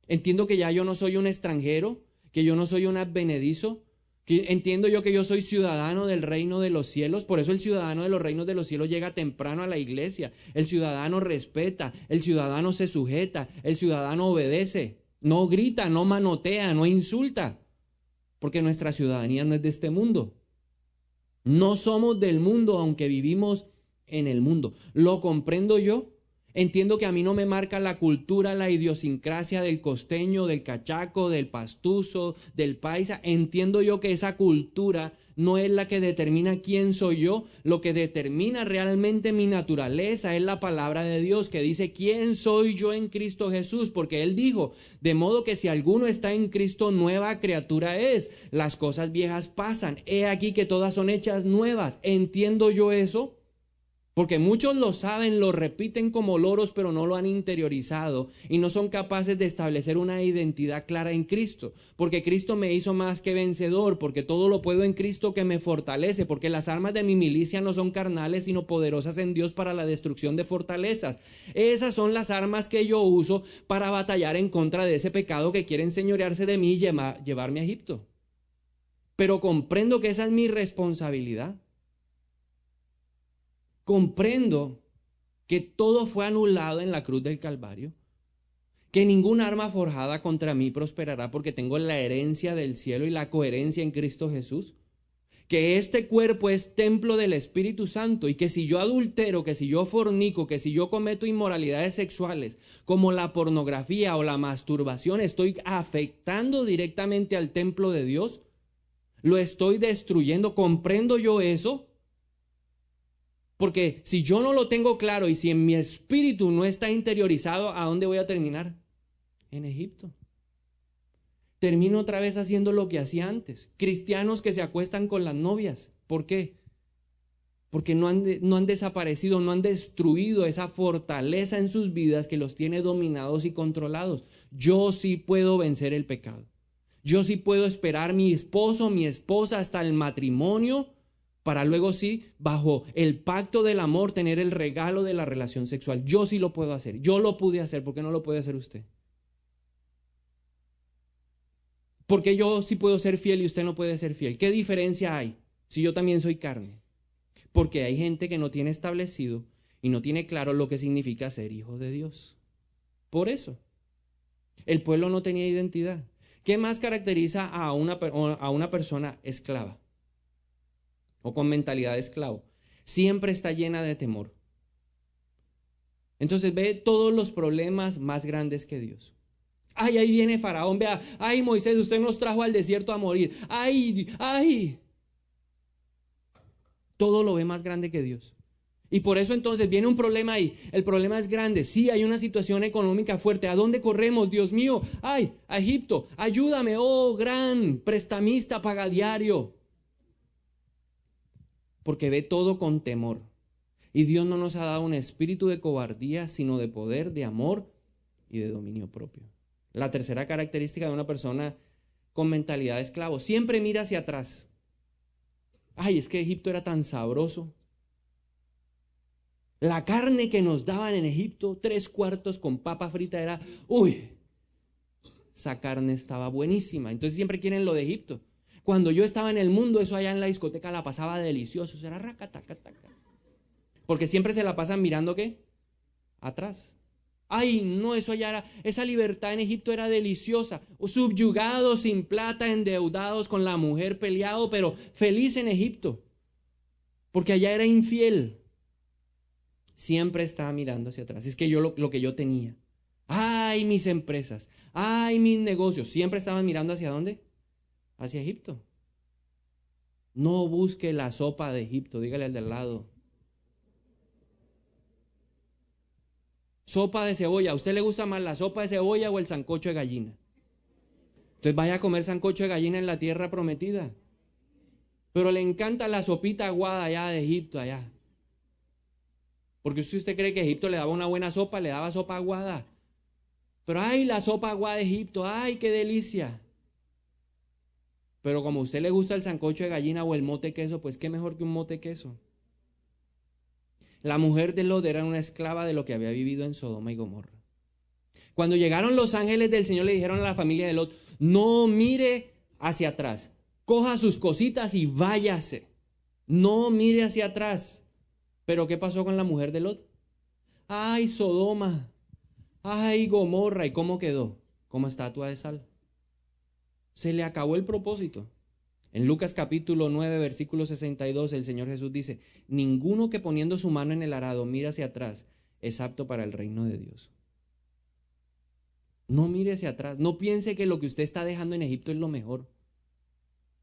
¿Entiendo que ya yo no soy un extranjero? ¿Que yo no soy un advenedizo? ¿Entiendo yo que yo soy ciudadano del reino de los cielos? Por eso el ciudadano de los reinos de los cielos llega temprano a la iglesia. El ciudadano respeta, el ciudadano se sujeta, el ciudadano obedece. No grita, no manotea, no insulta. Porque nuestra ciudadanía no es de este mundo. No somos del mundo, aunque vivimos en el mundo. ¿Lo comprendo yo? Entiendo que a mí no me marca la cultura, la idiosincrasia del costeño, del cachaco, del pastuso, del paisa. Entiendo yo que esa cultura no es la que determina quién soy yo. Lo que determina realmente mi naturaleza es la palabra de Dios que dice quién soy yo en Cristo Jesús. Porque Él dijo, de modo que si alguno está en Cristo, nueva criatura es. Las cosas viejas pasan. He aquí que todas son hechas nuevas. ¿Entiendo yo eso? Porque muchos lo saben, lo repiten como loros, pero no lo han interiorizado y no son capaces de establecer una identidad clara en Cristo. Porque Cristo me hizo más que vencedor, porque todo lo puedo en Cristo que me fortalece, porque las armas de mi milicia no son carnales, sino poderosas en Dios para la destrucción de fortalezas. Esas son las armas que yo uso para batallar en contra de ese pecado que quiere enseñorearse de mí y llevarme a Egipto. Pero comprendo que esa es mi responsabilidad. Comprendo que todo fue anulado en la cruz del Calvario, que ningún arma forjada contra mí prosperará porque tengo la herencia del cielo y la coherencia en Cristo Jesús, que este cuerpo es templo del Espíritu Santo y que si yo adultero, que si yo fornico, que si yo cometo inmoralidades sexuales como la pornografía o la masturbación, estoy afectando directamente al templo de Dios, lo estoy destruyendo. ¿Comprendo yo eso? Porque si yo no lo tengo claro y si en mi espíritu no está interiorizado, ¿a dónde voy a terminar? En Egipto. Termino otra vez haciendo lo que hacía antes. Cristianos que se acuestan con las novias. ¿Por qué? Porque no han desaparecido, no han destruido esa fortaleza en sus vidas que los tiene dominados y controlados. Yo sí puedo vencer el pecado. Yo sí puedo esperar mi esposo, mi esposa hasta el matrimonio, para luego sí, bajo el pacto del amor, tener el regalo de la relación sexual. Yo sí lo puedo hacer. Yo lo pude hacer. ¿Por qué no lo puede hacer usted? Porque yo sí puedo ser fiel y usted no puede ser fiel. ¿Qué diferencia hay si yo también soy carne? Porque hay gente que no tiene establecido y no tiene claro lo que significa ser hijo de Dios. Por eso, el pueblo no tenía identidad. ¿Qué más caracteriza a una persona esclava o con mentalidad de esclavo? Siempre está llena de temor. Entonces ve todos los problemas más grandes que Dios. Ay, ahí viene Faraón, vea, ay Moisés, usted nos trajo al desierto a morir. Ay, ay. Todo lo ve más grande que Dios. Y por eso entonces viene un problema ahí. El problema es grande. Sí, hay una situación económica fuerte. ¿A dónde corremos, Dios mío? Ay, a Egipto. Ayúdame, oh gran prestamista pagadiario. porque ve todo con temor. Y Dios no nos ha dado un espíritu de cobardía, sino de poder, de amor y de dominio propio. La tercera característica de una persona con mentalidad de esclavo: siempre mira hacia atrás. Ay, es que Egipto era tan sabroso. La carne que nos daban en Egipto, 3/4 con papa frita, era, uy, esa carne estaba buenísima. Entonces siempre quieren lo de Egipto. Cuando yo estaba en el mundo, eso allá en la discoteca la pasaba delicioso. Eso era racataca. Porque siempre se la pasan mirando, ¿qué? Atrás. Ay, no, eso allá era, esa libertad en Egipto era deliciosa. Subyugados, sin plata, endeudados, con la mujer peleado, pero feliz en Egipto. Porque allá era infiel. Siempre estaba mirando hacia atrás. Es que yo lo que yo tenía. Ay, mis empresas. Ay, mis negocios. Siempre estaban mirando hacia dónde? Hacia Egipto. No busque la sopa de Egipto. Dígale al de al lado. Sopa de cebolla. ¿A usted le gusta más la sopa de cebolla o el sancocho de gallina? Entonces vaya a comer sancocho de gallina en la tierra prometida. Pero le encanta la sopita aguada allá de Egipto, allá. Porque si usted cree que Egipto le daba una buena sopa, le daba sopa aguada. Pero ay, la sopa aguada de Egipto, ay, qué delicia. Pero como a usted le gusta el sancocho de gallina o el mote queso, pues qué mejor que un mote queso. La mujer de Lot era una esclava de lo que había vivido en Sodoma y Gomorra. Cuando llegaron los ángeles del Señor, le dijeron a la familia de Lot: no mire hacia atrás, coja sus cositas y váyase. No mire hacia atrás. Pero ¿qué pasó con la mujer de Lot? Ay, Sodoma, ay, Gomorra. ¿Y cómo quedó? Como estatua de sal. Se le acabó el propósito. En Lucas capítulo 9, versículo 62, el Señor Jesús dice: ninguno que poniendo su mano en el arado mira hacia atrás es apto para el reino de Dios. No mire hacia atrás. No piense que lo que usted está dejando en Egipto es lo mejor.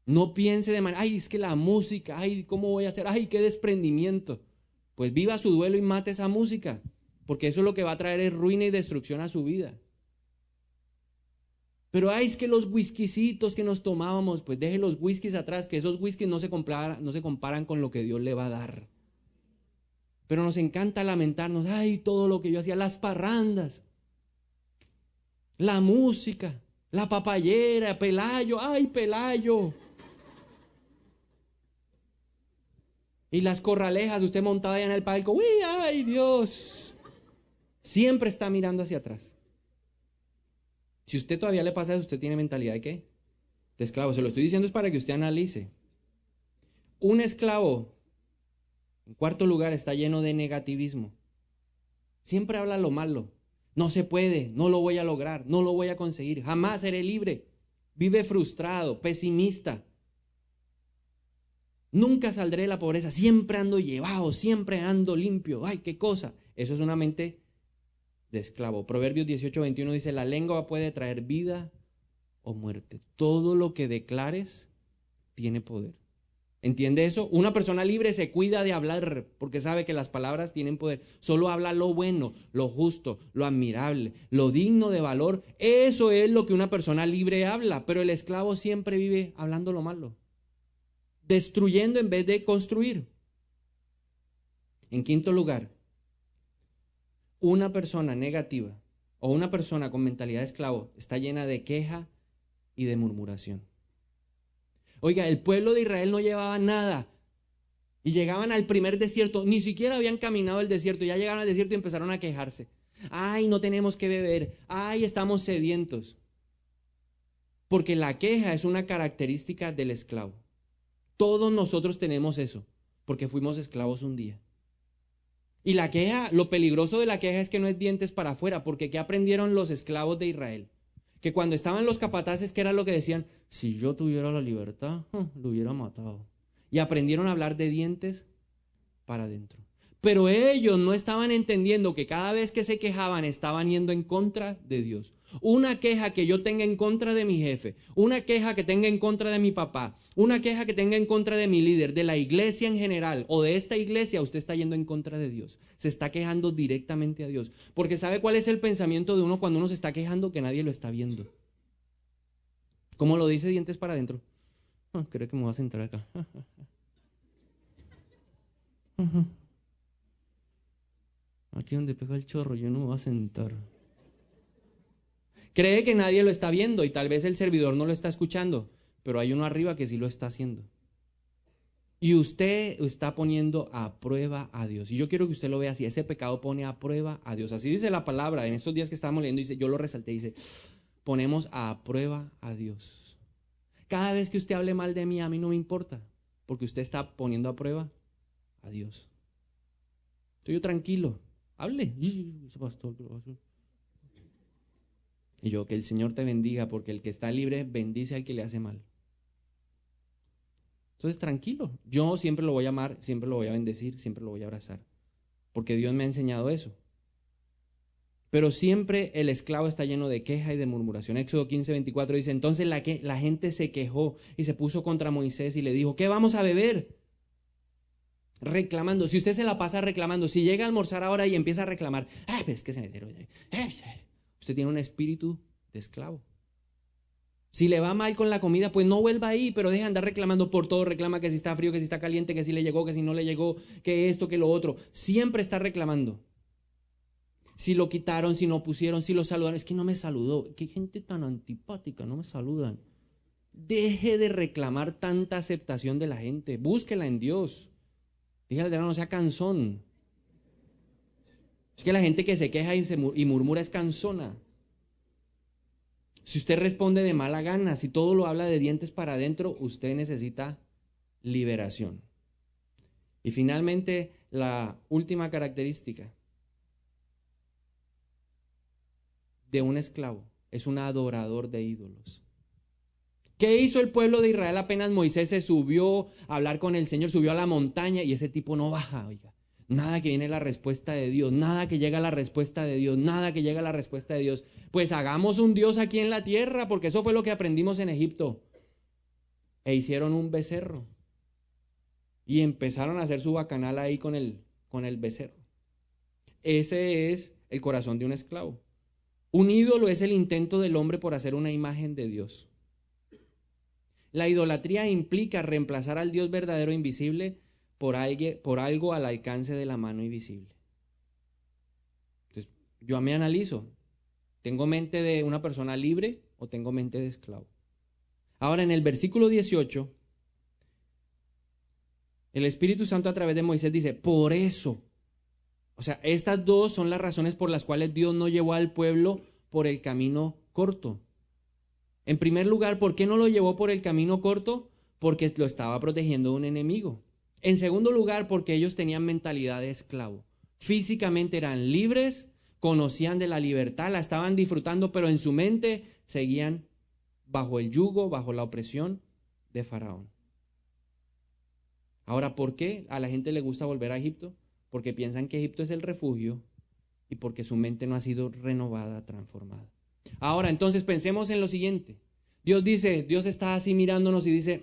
No piense de manera, ay, es que la música, ay, ¿cómo voy a hacer? Ay, qué desprendimiento. Pues viva su duelo y mate esa música, porque eso lo que va a traer es ruina y destrucción a su vida. Pero ay, es que los whiskycitos que nos tomábamos, pues deje los whiskies atrás, que esos whiskies no se comparan con lo que Dios le va a dar. Pero nos encanta lamentarnos, ay, todo lo que yo hacía, las parrandas, la música, la papayera, Pelayo, ay, Pelayo. Y las corralejas, usted montado allá en el palco, uy, ay, Dios. Siempre está mirando hacia atrás. Si usted todavía le pasa eso, usted tiene mentalidad ¿de qué? De esclavo. Se lo estoy diciendo es para que usted analice. Un esclavo, en cuarto lugar, está lleno de negativismo. Siempre habla lo malo. No se puede, no lo voy a lograr, no lo voy a conseguir, jamás seré libre. Vive frustrado, pesimista. Nunca saldré de la pobreza, siempre ando llevado, siempre ando limpio. Ay, qué cosa. Eso es una mente de esclavo. Proverbios 18:21 dice: la lengua puede traer vida o muerte. Todo lo que declares tiene poder. ¿Entiende eso? Una persona libre se cuida de hablar porque sabe que las palabras tienen poder. Solo habla lo bueno, lo justo, lo admirable, lo digno de valor. Eso es lo que una persona libre habla. Pero el esclavo siempre vive hablando lo malo, destruyendo en vez de construir. En quinto lugar, una persona negativa o una persona con mentalidad de esclavo está llena de queja y de murmuración. Oiga, el pueblo de Israel no llevaba nada y llegaban al primer desierto, ni siquiera habían caminado el desierto, ya llegaron al desierto y empezaron a quejarse. Ay, no tenemos que beber, ay, estamos sedientos. Porque la queja es una característica del esclavo. Todos nosotros tenemos eso, porque fuimos esclavos un día. Y la queja, lo peligroso de la queja es que no es dientes para afuera, porque ¿qué aprendieron los esclavos de Israel? Que cuando estaban los capataces, ¿qué era lo que decían? Si yo tuviera la libertad, lo hubiera matado. Y aprendieron a hablar de dientes para adentro. Pero ellos no estaban entendiendo que cada vez que se quejaban estaban yendo en contra de Dios. Una queja que yo tenga en contra de mi jefe, una queja que tenga en contra de mi papá, una queja que tenga en contra de mi líder, de la iglesia en general o de esta iglesia, usted está yendo en contra de Dios. Se está quejando directamente a Dios. Porque ¿sabe cuál es el pensamiento de uno cuando uno se está quejando? Que nadie lo está viendo. ¿Cómo lo dice dientes para adentro? Creo que me voy a sentar acá. Aquí donde pega el chorro, yo no me voy a sentar. Cree que nadie lo está viendo y tal vez el servidor no lo está escuchando, pero hay uno arriba que sí lo está haciendo. Y usted está poniendo a prueba a Dios. Y yo quiero que usted lo vea así. Ese pecado pone a prueba a Dios. Así dice la palabra. En estos días que estábamos leyendo, dice, yo lo resalté, dice, ponemos a prueba a Dios. Cada vez que usted hable mal de mí, a mí no me importa, porque usted está poniendo a prueba a Dios. Estoy yo tranquilo. Hable. Y yo, que el Señor te bendiga, porque el que está libre bendice al que le hace mal. Entonces, tranquilo, yo siempre lo voy a amar, siempre lo voy a bendecir, siempre lo voy a abrazar, porque Dios me ha enseñado eso. Pero siempre el esclavo está lleno de queja y de murmuración. Éxodo 15:24 dice, entonces la gente se quejó y se puso contra Moisés y le dijo, ¿qué vamos a beber? Reclamando. Si usted se la pasa reclamando, si llega a almorzar ahora y empieza a reclamar, pero es que se me dieron. Usted tiene un espíritu de esclavo. Si le va mal con la comida, pues no vuelva ahí, pero deje de andar reclamando por todo. Reclama que si está frío, que si está caliente, que si le llegó, que si no le llegó, que esto, que lo otro. Siempre está reclamando. Si lo quitaron, si no pusieron, si lo saludaron. Es que no me saludó. Qué gente tan antipática, no me saludan. Deje de reclamar tanta aceptación de la gente. Búsquela en Dios. Dígale, no sea cansón. Es que la gente que se queja y murmura es cansona. Si usted responde de mala gana, si todo lo habla de dientes para adentro, usted necesita liberación. Y finalmente, la última característica de un esclavo es un adorador de ídolos. ¿Qué hizo el pueblo de Israel apenas Moisés se subió a hablar con el Señor, subió a la montaña y ese tipo no baja, oiga? Nada que viene la respuesta de Dios, nada que llega a la respuesta de Dios, nada que llega a la respuesta de Dios. Pues hagamos un Dios aquí en la tierra, porque eso fue lo que aprendimos en Egipto. E hicieron un becerro. Y empezaron a hacer su bacanal ahí con el becerro. Ese es el corazón de un esclavo. Un ídolo es el intento del hombre por hacer una imagen de Dios. La idolatría implica reemplazar al Dios verdadero invisible por algo al alcance de la mano invisible. Entonces, yo me analizo, ¿tengo mente de una persona libre o tengo mente de esclavo? Ahora, en el versículo 18, el Espíritu Santo a través de Moisés dice, por eso, o sea, estas dos son las razones por las cuales Dios no llevó al pueblo por el camino corto. En primer lugar, ¿por qué no lo llevó por el camino corto? Porque lo estaba protegiendo de un enemigo. En segundo lugar, porque ellos tenían mentalidad de esclavo. Físicamente eran libres, conocían de la libertad, la estaban disfrutando, pero en su mente seguían bajo el yugo, bajo la opresión de Faraón. Ahora, ¿por qué a la gente le gusta volver a Egipto? Porque piensan que Egipto es el refugio y porque su mente no ha sido renovada, transformada. Ahora, entonces pensemos en lo siguiente. Dios está así mirándonos y dice,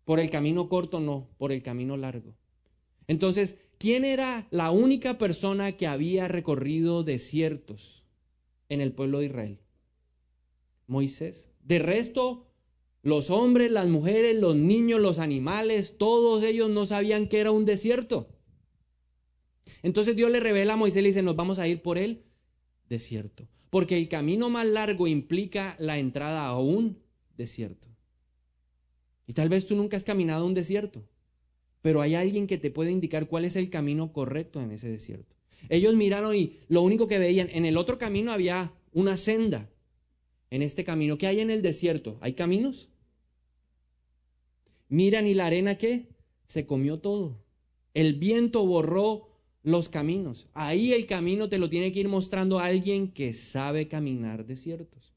por el camino corto no, por el camino largo. Entonces, ¿quién era la única persona que había recorrido desiertos en el pueblo de Israel? Moisés. De resto, los hombres, las mujeres, los niños, los animales, todos ellos no sabían que era un desierto. Entonces Dios le revela a Moisés y le dice, nos vamos a ir por el desierto. Porque el camino más largo implica la entrada a un desierto. Y tal vez tú nunca has caminado un desierto, pero hay alguien que te puede indicar cuál es el camino correcto en ese desierto. Ellos miraron y lo único que veían, en el otro camino había una senda. En este camino, ¿qué hay en el desierto? ¿Hay caminos? Miran y la arena, ¿qué? Se comió todo. El viento borró los caminos. Ahí el camino te lo tiene que ir mostrando alguien que sabe caminar desiertos.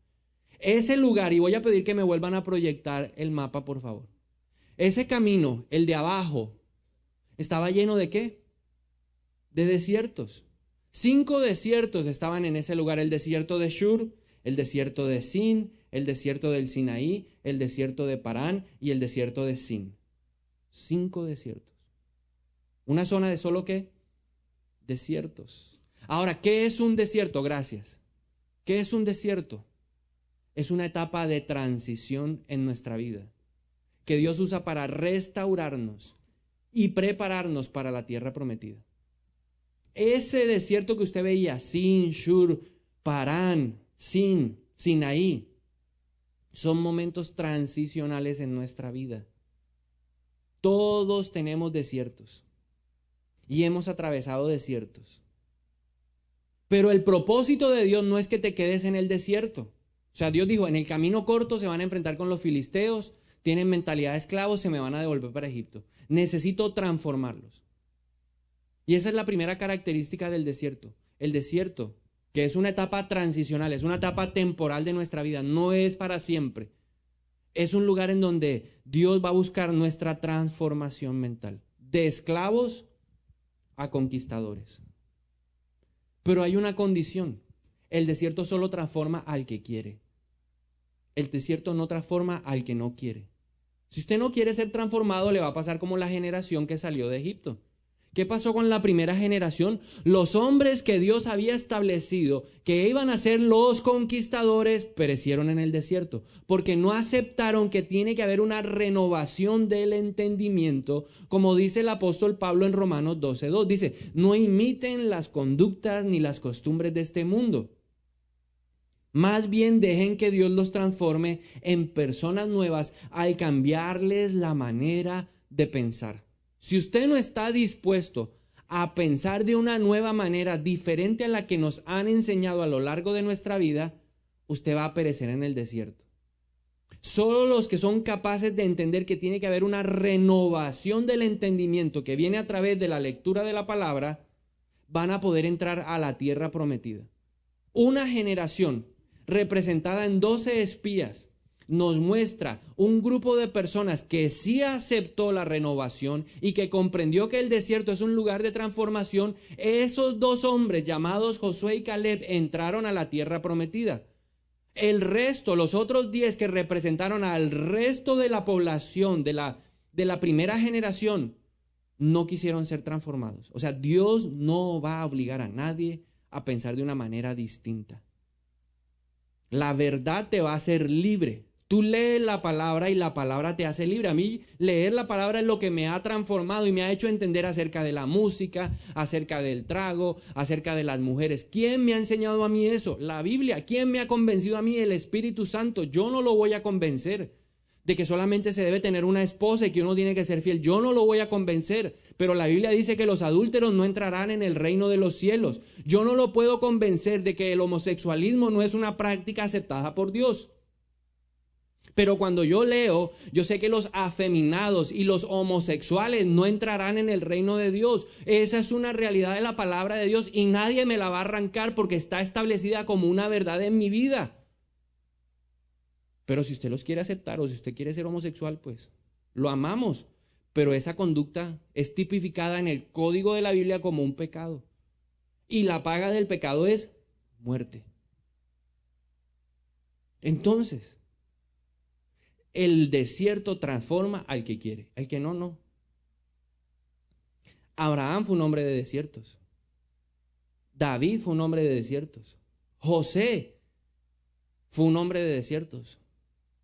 Ese lugar, y voy a pedir que me vuelvan a proyectar el mapa, por favor. Ese camino, el de abajo, estaba lleno ¿de qué? De desiertos. 5 desiertos estaban en ese lugar. El desierto de Shur, el desierto de Sin, el desierto del Sinaí, el desierto de Parán y el desierto de Sin. 5 desiertos. Una zona de solo ¿qué? Desiertos. Ahora, ¿qué es un desierto? Gracias. ¿Qué es un desierto? Es una etapa de transición en nuestra vida que Dios usa para restaurarnos y prepararnos para la tierra prometida. Ese desierto que usted veía, Sin, Shur, Parán, Sinaí, son momentos transicionales en nuestra vida. Todos tenemos desiertos y hemos atravesado desiertos. Pero el propósito de Dios no es que te quedes en el desierto. O sea, Dios dijo, en el camino corto se van a enfrentar con los filisteos, tienen mentalidad de esclavos, se me van a devolver para Egipto. Necesito transformarlos. Y esa es la primera característica del desierto. El desierto, que es una etapa transicional, es una etapa temporal de nuestra vida, no es para siempre. Es un lugar en donde Dios va a buscar nuestra transformación mental, de esclavos a conquistadores. Pero hay una condición, el desierto solo transforma al que quiere. El desierto no transforma al que no quiere. Si usted no quiere ser transformado, le va a pasar como la generación que salió de Egipto. ¿Qué pasó con la primera generación? Los hombres que Dios había establecido que iban a ser los conquistadores perecieron en el desierto, porque no aceptaron que tiene que haber una renovación del entendimiento, como dice el apóstol Pablo en Romanos 12:2. Dice, no imiten las conductas ni las costumbres de este mundo. Más bien dejen que Dios los transforme en personas nuevas al cambiarles la manera de pensar. Si usted no está dispuesto a pensar de una nueva manera diferente a la que nos han enseñado a lo largo de nuestra vida, usted va a perecer en el desierto. Solo los que son capaces de entender que tiene que haber una renovación del entendimiento que viene a través de la lectura de la palabra, van a poder entrar a la tierra prometida. Una generación representada en 12 espías nos muestra un grupo de personas que sí aceptó la renovación y que comprendió que el desierto es un lugar de transformación. Esos 2 hombres llamados Josué y Caleb entraron a la tierra prometida. El resto, los otros 10 que representaron al resto de la población de la primera generación, no quisieron ser transformados. O sea, Dios no va a obligar a nadie a pensar de una manera distinta. La verdad te va a hacer libre. Tú lees la palabra y la palabra te hace libre. A mí leer la palabra es lo que me ha transformado y me ha hecho entender acerca de la música, acerca del trago, acerca de las mujeres. ¿Quién me ha enseñado a mí eso? La Biblia. ¿Quién me ha convencido a mí? El Espíritu Santo. Yo no lo voy a convencer de que solamente se debe tener una esposa y que uno tiene que ser fiel. Yo no lo voy a convencer, pero la Biblia dice que los adúlteros no entrarán en el reino de los cielos. Yo no lo puedo convencer de que el homosexualismo no es una práctica aceptada por Dios. Pero cuando yo leo, yo sé que los afeminados y los homosexuales no entrarán en el reino de Dios. Esa es una realidad de la palabra de Dios y nadie me la va a arrancar porque está establecida como una verdad en mi vida. Pero si usted los quiere aceptar o si usted quiere ser homosexual, pues lo amamos. Pero esa conducta es tipificada en el código de la Biblia como un pecado. Y la paga del pecado es muerte. Entonces, el desierto transforma al que quiere, al que no, no. Abraham fue un hombre de desiertos. David fue un hombre de desiertos. José fue un hombre de desiertos.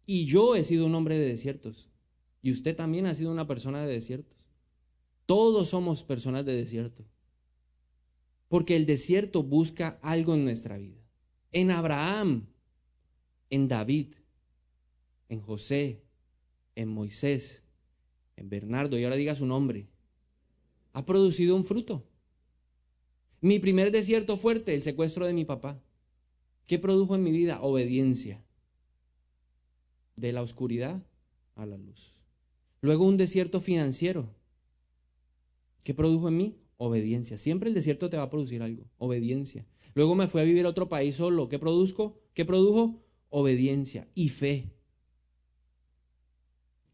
Y yo he sido un hombre de desiertos. Y usted también ha sido una persona de desiertos. Todos somos personas de desierto. Porque el desierto busca algo en nuestra vida. En Abraham, en David, en José, en Moisés, en Bernardo, y ahora diga su nombre, ha producido un fruto. Mi primer desierto fuerte, el secuestro de mi papá. ¿Qué produjo en mi vida? Obediencia. De la oscuridad a la luz. Luego un desierto financiero. ¿Qué produjo en mí? Obediencia. Siempre el desierto te va a producir algo. Obediencia. Luego me fui a vivir a otro país solo. ¿Qué produjo? Obediencia y fe.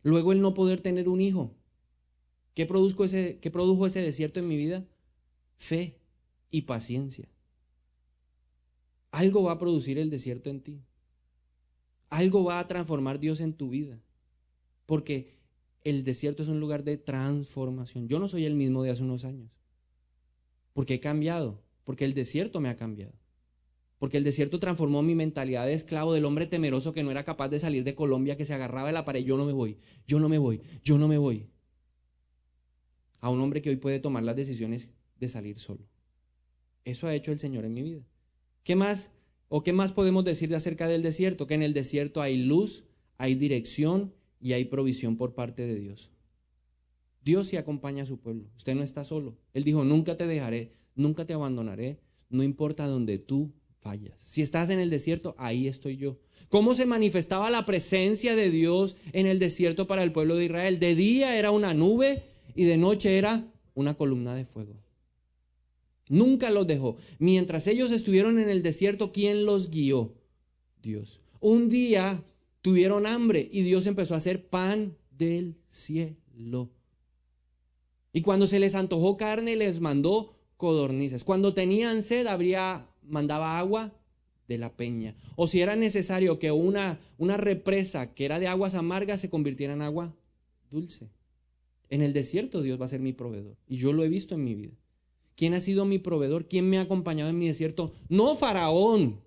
Luego el no poder tener un hijo. ¿Qué produjo ese desierto en mi vida? Fe y paciencia. Algo va a producir el desierto en ti. Algo va a transformar Dios en tu vida. Porque el desierto es un lugar de transformación. Yo no soy el mismo de hace unos años. Porque he cambiado. Porque el desierto me ha cambiado. Porque el desierto transformó mi mentalidad de esclavo, del hombre temeroso que no era capaz de salir de Colombia, que se agarraba de la pared. Yo no me voy, yo no me voy, yo no me voy. a un hombre que hoy puede tomar las decisiones de salir solo. Eso ha hecho el Señor en mi vida. ¿Qué más podemos decir acerca del desierto? Que en el desierto hay luz, hay dirección y hay provisión por parte de Dios. Dios sí acompaña a su pueblo. Usted no está solo. Él dijo, nunca te dejaré, nunca te abandonaré, no importa donde tú vayas. Si estás en el desierto, ahí estoy yo. ¿Cómo se manifestaba la presencia de Dios en el desierto para el pueblo de Israel? De día era una nube y de noche era una columna de fuego. Nunca los dejó. Mientras ellos estuvieron en el desierto, ¿quién los guió? Dios. Un día tuvieron hambre y Dios empezó a hacer pan del cielo. Y cuando se les antojó carne, les mandó codornices. Cuando tenían sed, mandaba agua de la peña. O si era necesario que una represa que era de aguas amargas se convirtiera en agua dulce. En el desierto Dios va a ser mi proveedor. Y yo lo he visto en mi vida. ¿Quién ha sido mi proveedor? ¿Quién me ha acompañado en mi desierto? No Faraón.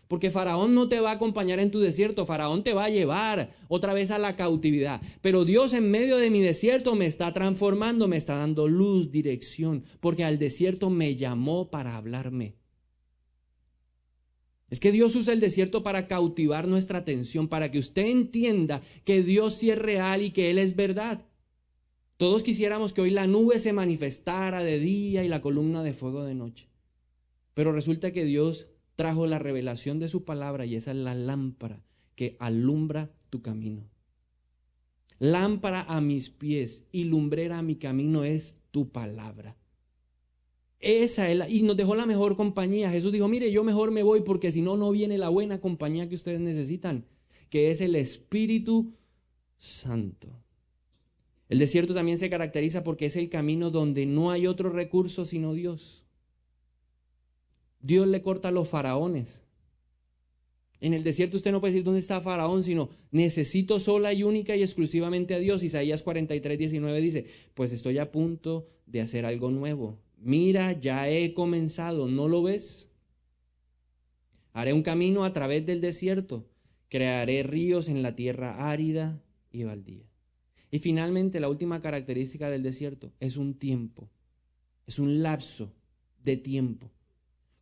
Porque Faraón no te va a acompañar en tu desierto. Faraón te va a llevar otra vez a la cautividad. Pero Dios en medio de mi desierto me está transformando, me está dando luz, dirección. Porque al desierto me llamó para hablarme. Es que Dios usa el desierto para cautivar nuestra atención, para que usted entienda que Dios sí es real y que Él es verdad. Todos quisiéramos que hoy la nube se manifestara de día y la columna de fuego de noche. Pero resulta que Dios trajo la revelación de su palabra y esa es la lámpara que alumbra tu camino. Lámpara a mis pies y lumbrera a mi camino es tu palabra. Y nos dejó la mejor compañía. Jesús dijo, mire, yo mejor me voy porque si no, no viene la buena compañía que ustedes necesitan, que es el Espíritu Santo. El desierto también se caracteriza porque es el camino donde no hay otro recurso sino Dios. Dios le corta a los faraones. En el desierto usted no puede decir dónde está Faraón, sino necesito sola y única y exclusivamente a Dios. Isaías 43:19 dice, pues estoy a punto de hacer algo nuevo. Mira, ya he comenzado, ¿no lo ves? Haré un camino a través del desierto, crearé ríos en la tierra árida y baldía. Y finalmente la última característica del desierto es un tiempo, es un lapso de tiempo.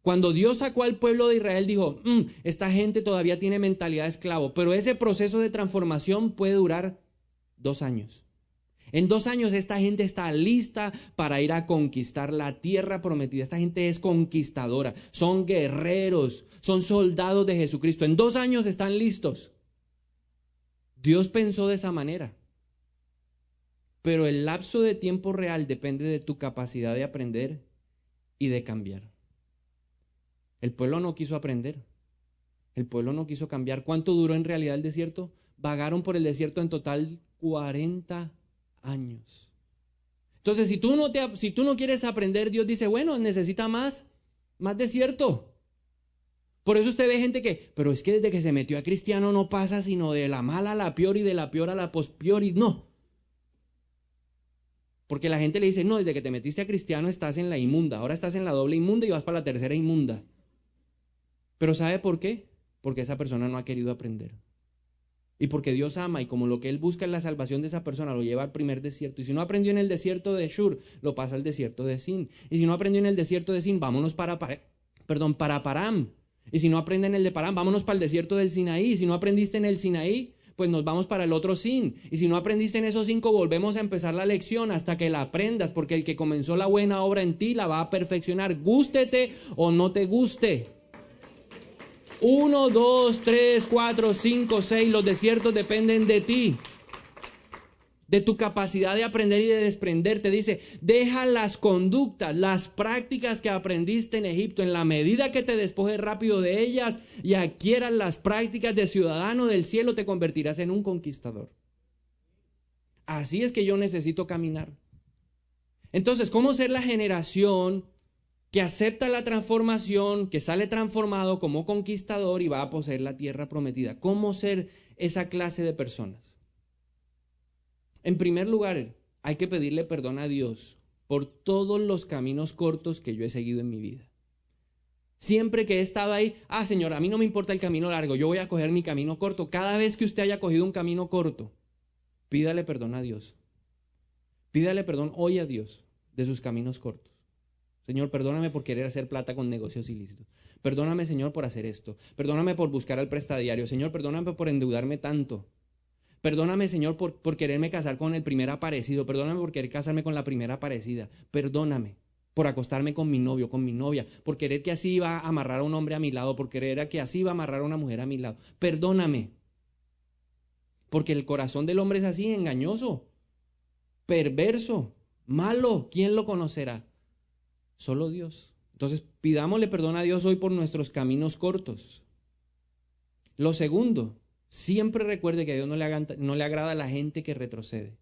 Cuando Dios sacó al pueblo de Israel dijo, esta gente todavía tiene mentalidad de esclavo, pero ese proceso de transformación puede durar 2 años. En 2 años esta gente está lista para ir a conquistar la tierra prometida. Esta gente es conquistadora, son guerreros, son soldados de Jesucristo. En 2 años están listos. Dios pensó de esa manera. Pero el lapso de tiempo real depende de tu capacidad de aprender y de cambiar. El pueblo no quiso aprender. El pueblo no quiso cambiar. ¿Cuánto duró en realidad el desierto? Vagaron por el desierto en total 40 años. Entonces, si tú no quieres aprender, Dios dice, bueno, necesita más desierto. Por eso usted ve gente pero es que desde que se metió a cristiano no pasa sino de la mala a la peor y de la peor a la pospeor y no. Porque la gente le dice, no, desde que te metiste a cristiano estás en la inmunda, ahora estás en la doble inmunda y vas para la tercera inmunda. Pero ¿sabe por qué? Porque esa persona no ha querido aprender. Y porque Dios ama y como lo que Él busca es la salvación de esa persona, lo lleva al primer desierto. Y si no aprendió en el desierto de Shur, lo pasa al desierto de Sin. Y si no aprendió en el desierto de Sin, vámonos para Param. Y si no aprende en el de Param, vámonos para el desierto del Sinaí. Y si no aprendiste en el Sinaí, pues nos vamos para el otro Sin. Y si no aprendiste en esos 5, volvemos a empezar la lección hasta que la aprendas, porque el que comenzó la buena obra en ti la va a perfeccionar, gústete o no te guste. 1, 2, 3, 4, 5, 6, los desiertos dependen de ti, de tu capacidad de aprender y de desprenderte. Dice, deja las conductas, las prácticas que aprendiste en Egipto, en la medida que te despojes rápido de ellas y adquieras las prácticas de ciudadano del cielo, te convertirás en un conquistador. Así es que yo necesito caminar. Entonces, ¿cómo ser la generación que acepta la transformación, que sale transformado como conquistador y va a poseer la tierra prometida? ¿Cómo ser esa clase de personas? En primer lugar, hay que pedirle perdón a Dios por todos los caminos cortos que yo he seguido en mi vida. Siempre que he estado ahí, Señor, a mí no me importa el camino largo, yo voy a coger mi camino corto. Cada vez que usted haya cogido un camino corto, pídale perdón a Dios. Pídale perdón hoy a Dios de sus caminos cortos. Señor, perdóname por querer hacer plata con negocios ilícitos. Perdóname, Señor, por hacer esto. Perdóname por buscar al prestadiario. Señor, perdóname por endeudarme tanto. Perdóname, Señor, por quererme casar con el primer aparecido. Perdóname por querer casarme con la primera aparecida. Perdóname por acostarme con mi novio, con mi novia, por querer que así iba a amarrar a un hombre a mi lado, por querer que así iba a amarrar a una mujer a mi lado. Perdóname. Porque el corazón del hombre es así, engañoso, perverso, malo. ¿Quién lo conocerá? Solo Dios. Entonces, pidámosle perdón a Dios hoy por nuestros caminos cortos. Lo segundo, siempre recuerde que a Dios no le agrada a la gente que retrocede.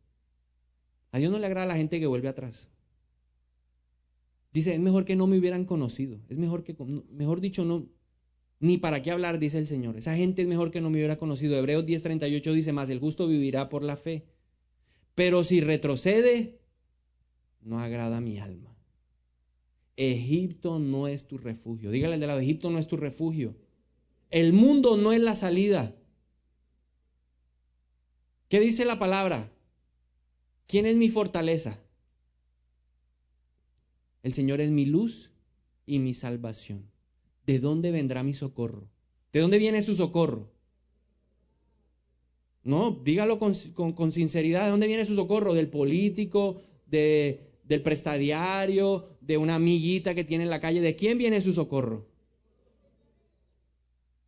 A Dios no le agrada a la gente que vuelve atrás. Dice, es mejor que no me hubieran conocido. Es mejor dicho, no, ni para qué hablar, dice el Señor. Esa gente es mejor que no me hubiera conocido. Hebreos 10:38 dice, más el justo vivirá por la fe. Pero si retrocede, no agrada a mi alma. Egipto no es tu refugio. Dígale al de lado, Egipto no es tu refugio. El mundo no es la salida. ¿Qué dice la palabra? ¿Quién es mi fortaleza? El Señor es mi luz y mi salvación. ¿De dónde vendrá mi socorro? ¿De dónde viene su socorro? No, dígalo con sinceridad. ¿De dónde viene su socorro? ¿Del político? ¿Del prestadiario? ¿De una amiguita que tiene en la calle? ¿De quién viene su socorro?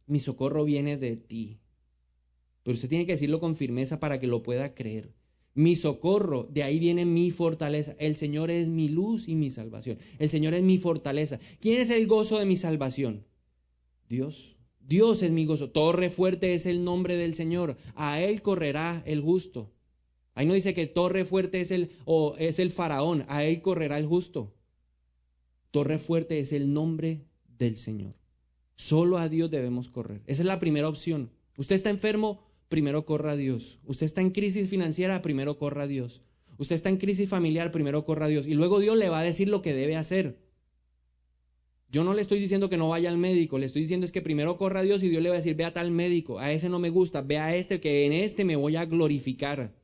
Mi socorro viene de ti. Pero usted tiene que decirlo con firmeza para que lo pueda creer. Mi socorro, de ahí viene mi fortaleza. El Señor es mi luz y mi salvación. El Señor es mi fortaleza. ¿Quién es el gozo de mi salvación? Dios. Dios es mi gozo. Torre fuerte es el nombre del Señor. A Él correrá el justo. Ahí no dice que torre fuerte es el faraón. A Él correrá el justo. Torre fuerte es el nombre del Señor. Solo a Dios debemos correr. Esa es la primera opción. Usted está enfermo, primero corra a Dios. Usted está en crisis financiera, primero corra a Dios. Usted está en crisis familiar, primero corra a Dios. Y luego Dios le va a decir lo que debe hacer. Yo no le estoy diciendo que no vaya al médico, le estoy diciendo es que primero corra a Dios y Dios le va a decir, ve a tal médico, a ese no me gusta, ve a este, que en este me voy a glorificar.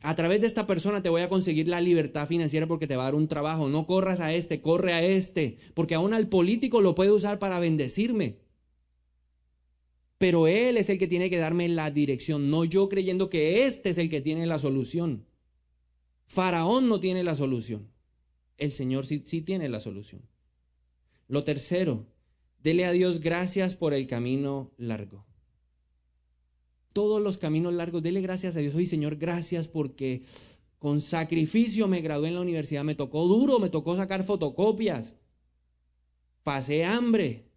A través de esta persona te voy a conseguir la libertad financiera porque te va a dar un trabajo. No corras a este, corre a este, porque aún al político lo puede usar para bendecirme. Pero Él es el que tiene que darme la dirección, no yo creyendo que este es el que tiene la solución. Faraón no tiene la solución. El Señor sí tiene la solución. Lo tercero, dele a Dios gracias por el camino largo. Todos los caminos largos, dele gracias a Dios. Oye, Señor, gracias porque con sacrificio me gradué en la universidad. Me tocó duro, me tocó sacar fotocopias. Pasé hambre,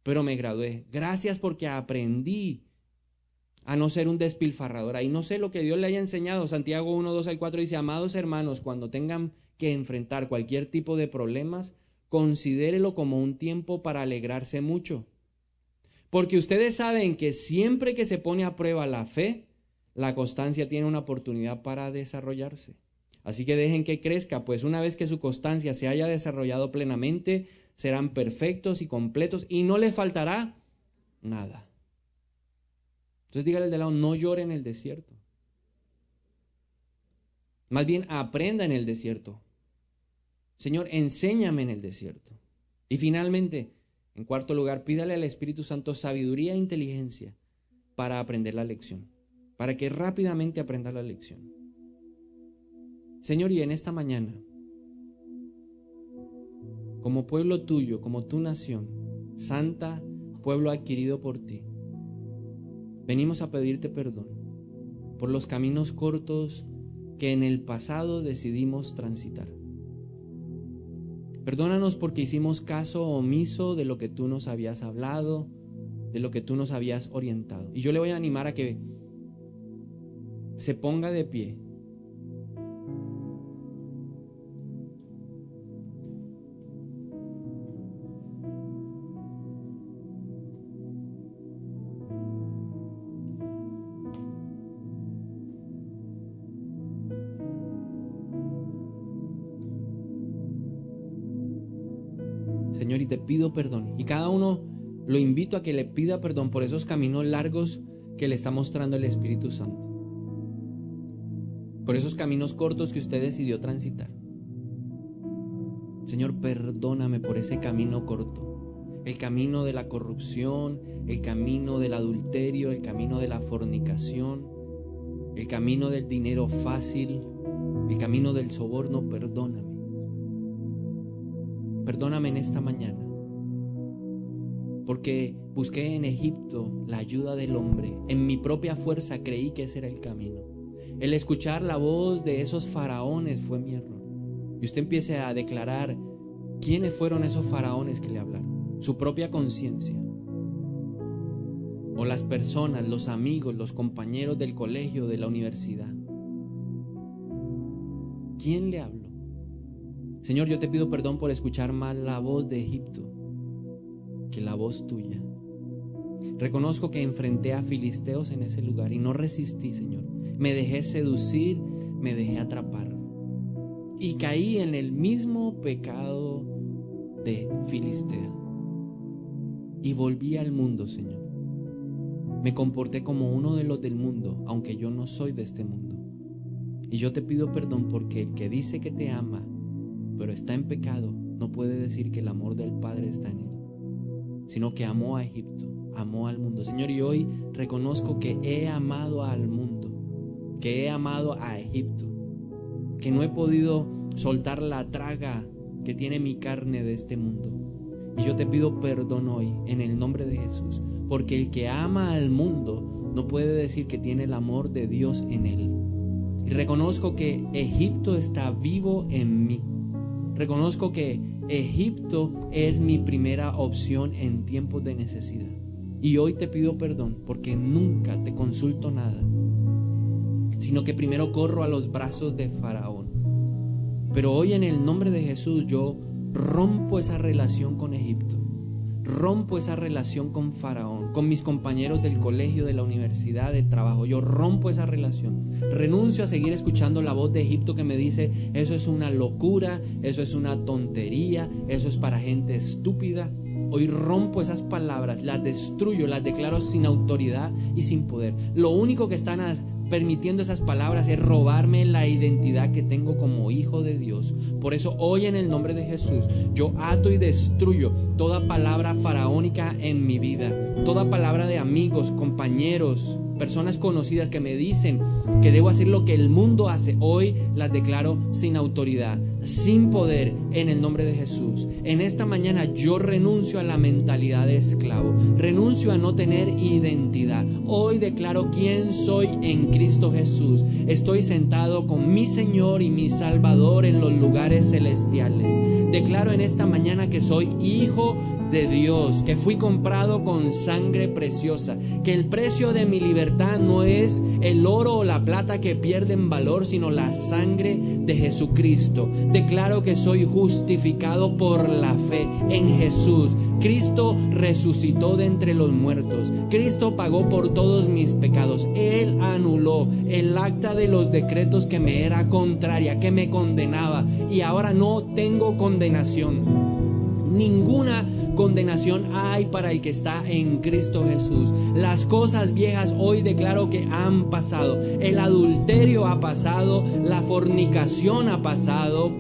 pero me gradué. Gracias porque aprendí a no ser un despilfarrador. Ahí no sé lo que Dios le haya enseñado. Santiago 1:2-4 dice, amados hermanos, cuando tengan que enfrentar cualquier tipo de problemas, considérelo como un tiempo para alegrarse mucho. Porque ustedes saben que siempre que se pone a prueba la fe, la constancia tiene una oportunidad para desarrollarse. Así que dejen que crezca, pues una vez que su constancia se haya desarrollado plenamente, serán perfectos y completos y no les faltará nada. Entonces dígale al de lado, no llore en el desierto. Más bien aprenda en el desierto. Señor, enséñame en el desierto. Y finalmente, en cuarto lugar, pídale al Espíritu Santo sabiduría e inteligencia para aprender la lección, para que rápidamente aprenda la lección. Señor, y en esta mañana, como pueblo tuyo, como tu nación, santa, pueblo adquirido por ti, venimos a pedirte perdón por los caminos cortos que en el pasado decidimos transitar. Perdónanos porque hicimos caso omiso de lo que tú nos habías hablado, de lo que tú nos habías orientado. Y yo le voy a animar a que se ponga de pie. Señor, y te pido perdón. Y cada uno lo invito a que le pida perdón por esos caminos largos que le está mostrando el Espíritu Santo. por esos caminos cortos que usted decidió transitar. Señor, perdóname por ese camino corto, el camino de la corrupción, el camino del adulterio, el camino de la fornicación, el camino del dinero fácil, el camino del soborno. Perdóname. Perdóname en esta mañana, porque busqué en Egipto la ayuda del hombre. En mi propia fuerza creí que ese era el camino. El escuchar la voz de esos faraones fue mi error. Y usted empiece a declarar quiénes fueron esos faraones que le hablaron. Su propia conciencia. O las personas, los amigos, los compañeros del colegio, de la universidad. ¿Quién le habló? Señor, yo te pido perdón por escuchar más la voz de Egipto que la voz tuya. Reconozco que enfrenté a filisteos en ese lugar y no resistí, Señor. Me dejé seducir, me dejé atrapar. Y caí en el mismo pecado de Filistea. Y volví al mundo, Señor. Me comporté como uno de los del mundo, aunque yo no soy de este mundo. Y yo te pido perdón porque el que dice que te ama, pero está en pecado, no puede decir que el amor del Padre está en él, sino que amó a Egipto, amó al mundo. Señor, y hoy reconozco que he amado al mundo, que he amado a Egipto, que no he podido soltar la traga que tiene mi carne de este mundo. Y yo te pido perdón hoy en el nombre de Jesús, porque el que ama al mundo no puede decir que tiene el amor de Dios en él. Y reconozco que Egipto está vivo en mí. Reconozco que Egipto es mi primera opción en tiempos de necesidad. Y hoy te pido perdón porque nunca te consulto nada, sino que primero corro a los brazos de Faraón. Pero hoy en el nombre de Jesús yo rompo esa relación con Egipto. Rompo esa relación con Faraón, con mis compañeros del colegio, de la universidad, del trabajo. Yo rompo esa relación. Renuncio a seguir escuchando la voz de Egipto que me dice: eso es una locura, eso es una tontería, eso es para gente estúpida. Hoy rompo esas palabras, las destruyo, las declaro sin autoridad y sin poder. Lo único que están permitiendo esas palabras es robarme la identidad que tengo como hijo de Dios. Por eso hoy en el nombre de Jesús yo ato y destruyo toda palabra faraónica en mi vida, toda palabra de amigos, compañeros, personas conocidas que me dicen que debo hacer lo que el mundo hace. Hoy las declaro sin autoridad, sin poder, en el nombre de Jesús. En esta mañana yo renuncio a la mentalidad de esclavo, renuncio a no tener identidad. Hoy declaro quién soy en Cristo Jesús. Estoy sentado con mi Señor y mi Salvador en los lugares celestiales. Declaro en esta mañana que soy hijo de Dios, que fui comprado con sangre preciosa, que el precio de mi libertad no es el oro o la plata que pierden valor, sino la sangre de Jesucristo. Declaro que soy justificado por la fe en Jesús. Cristo resucitó de entre los muertos. Cristo pagó por todos mis pecados. Él anuló el acta de los decretos que me era contraria, que me condenaba, y ahora no tengo condenación. Ninguna condenación hay para el que está en Cristo Jesús. Las cosas viejas hoy declaro que han pasado. El adulterio ha pasado, la fornicación ha pasado,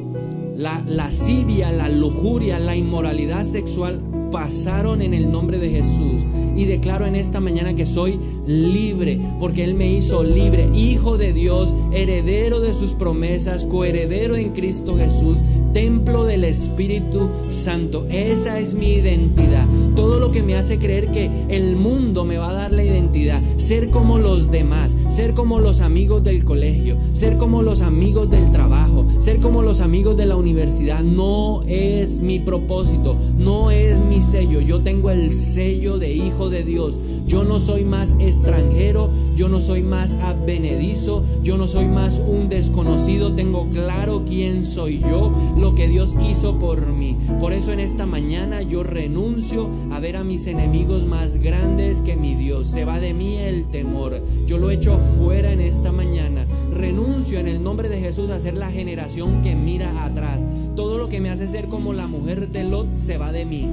la lascivia, la lujuria, la inmoralidad sexual pasaron en el nombre de Jesús. Y declaro en esta mañana que soy libre, porque Él me hizo libre, hijo de Dios, heredero de sus promesas, coheredero en Cristo Jesús, templo del Espíritu Santo. Esa es mi identidad. Todo lo que me hace creer que el mundo me va a dar la identidad, ser como los demás, ser como los amigos del colegio, ser como los amigos del trabajo, ser como los amigos de la universidad, no es mi propósito, no es mi sello. Yo tengo el sello de hijo de Dios. Yo no soy más extranjero, yo no soy más advenedizo, yo no soy más un desconocido. Tengo claro quién soy yo, lo que Dios hizo por mí. Por eso en esta mañana yo renuncio a ver a mis enemigos más grandes que mi Dios. Se va de mí el temor, yo lo echo fuera en esta mañana. Renuncio en el nombre de Jesús a ser la generación que mira atrás. Todo lo que me hace ser como la mujer de Lot se va de mí.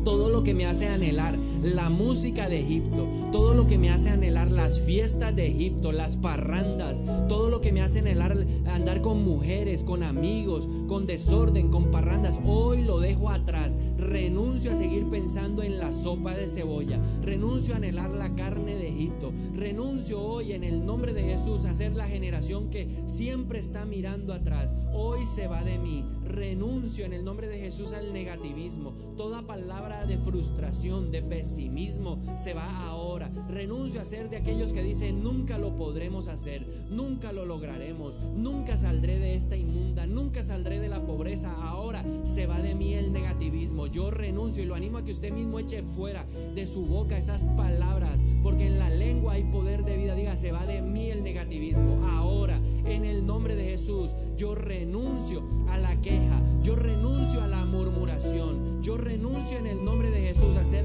todo lo que me hace anhelar la música de Egipto, todo lo que me hace anhelar las fiestas de Egipto, las parrandas, todo lo que me hace anhelar andar con mujeres, con amigos, con desorden, con parrandas, hoy lo dejo atrás. Renuncio a seguir pensando en la sopa de cebolla, renuncio a anhelar la carne de Egipto, renuncio hoy en el nombre de Jesús a ser la generación que siempre está mirando atrás. Hoy se va de mí, renuncio en el nombre de Jesús al negativismo, toda palabra de frustración, de pesimismo se va ahora. Renuncio a ser de aquellos que dicen nunca lo podremos hacer, nunca lo lograremos, nunca saldré de esta inmunda, nunca saldré de la pobreza. Ahora se va de mí el negativismo. Yo renuncio y lo animo a que usted mismo eche fuera de su boca esas palabras, porque en la lengua hay poder de vida. Diga, se va de mí el negativismo. Ahora, en el nombre de Jesús, yo renuncio a la queja, yo renuncio a la murmuración, yo renuncio en el nombre de Jesús a ser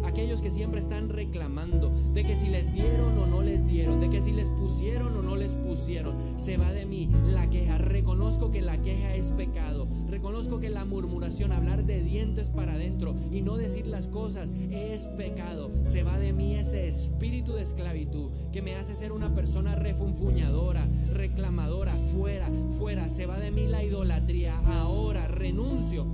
aquellos que siempre están reclamando de que si les dieron o no les dieron, de que si les pusieron o no les pusieron. Se va de mí la queja. Reconozco que la queja es pecado, reconozco que la murmuración, hablar de dientes para adentro y no decir las cosas, es pecado. Se va de mí ese espíritu de esclavitud que me hace ser una persona refunfuñadora, reclamadora. Fuera, se va de mí la idolatría. Ahora renuncio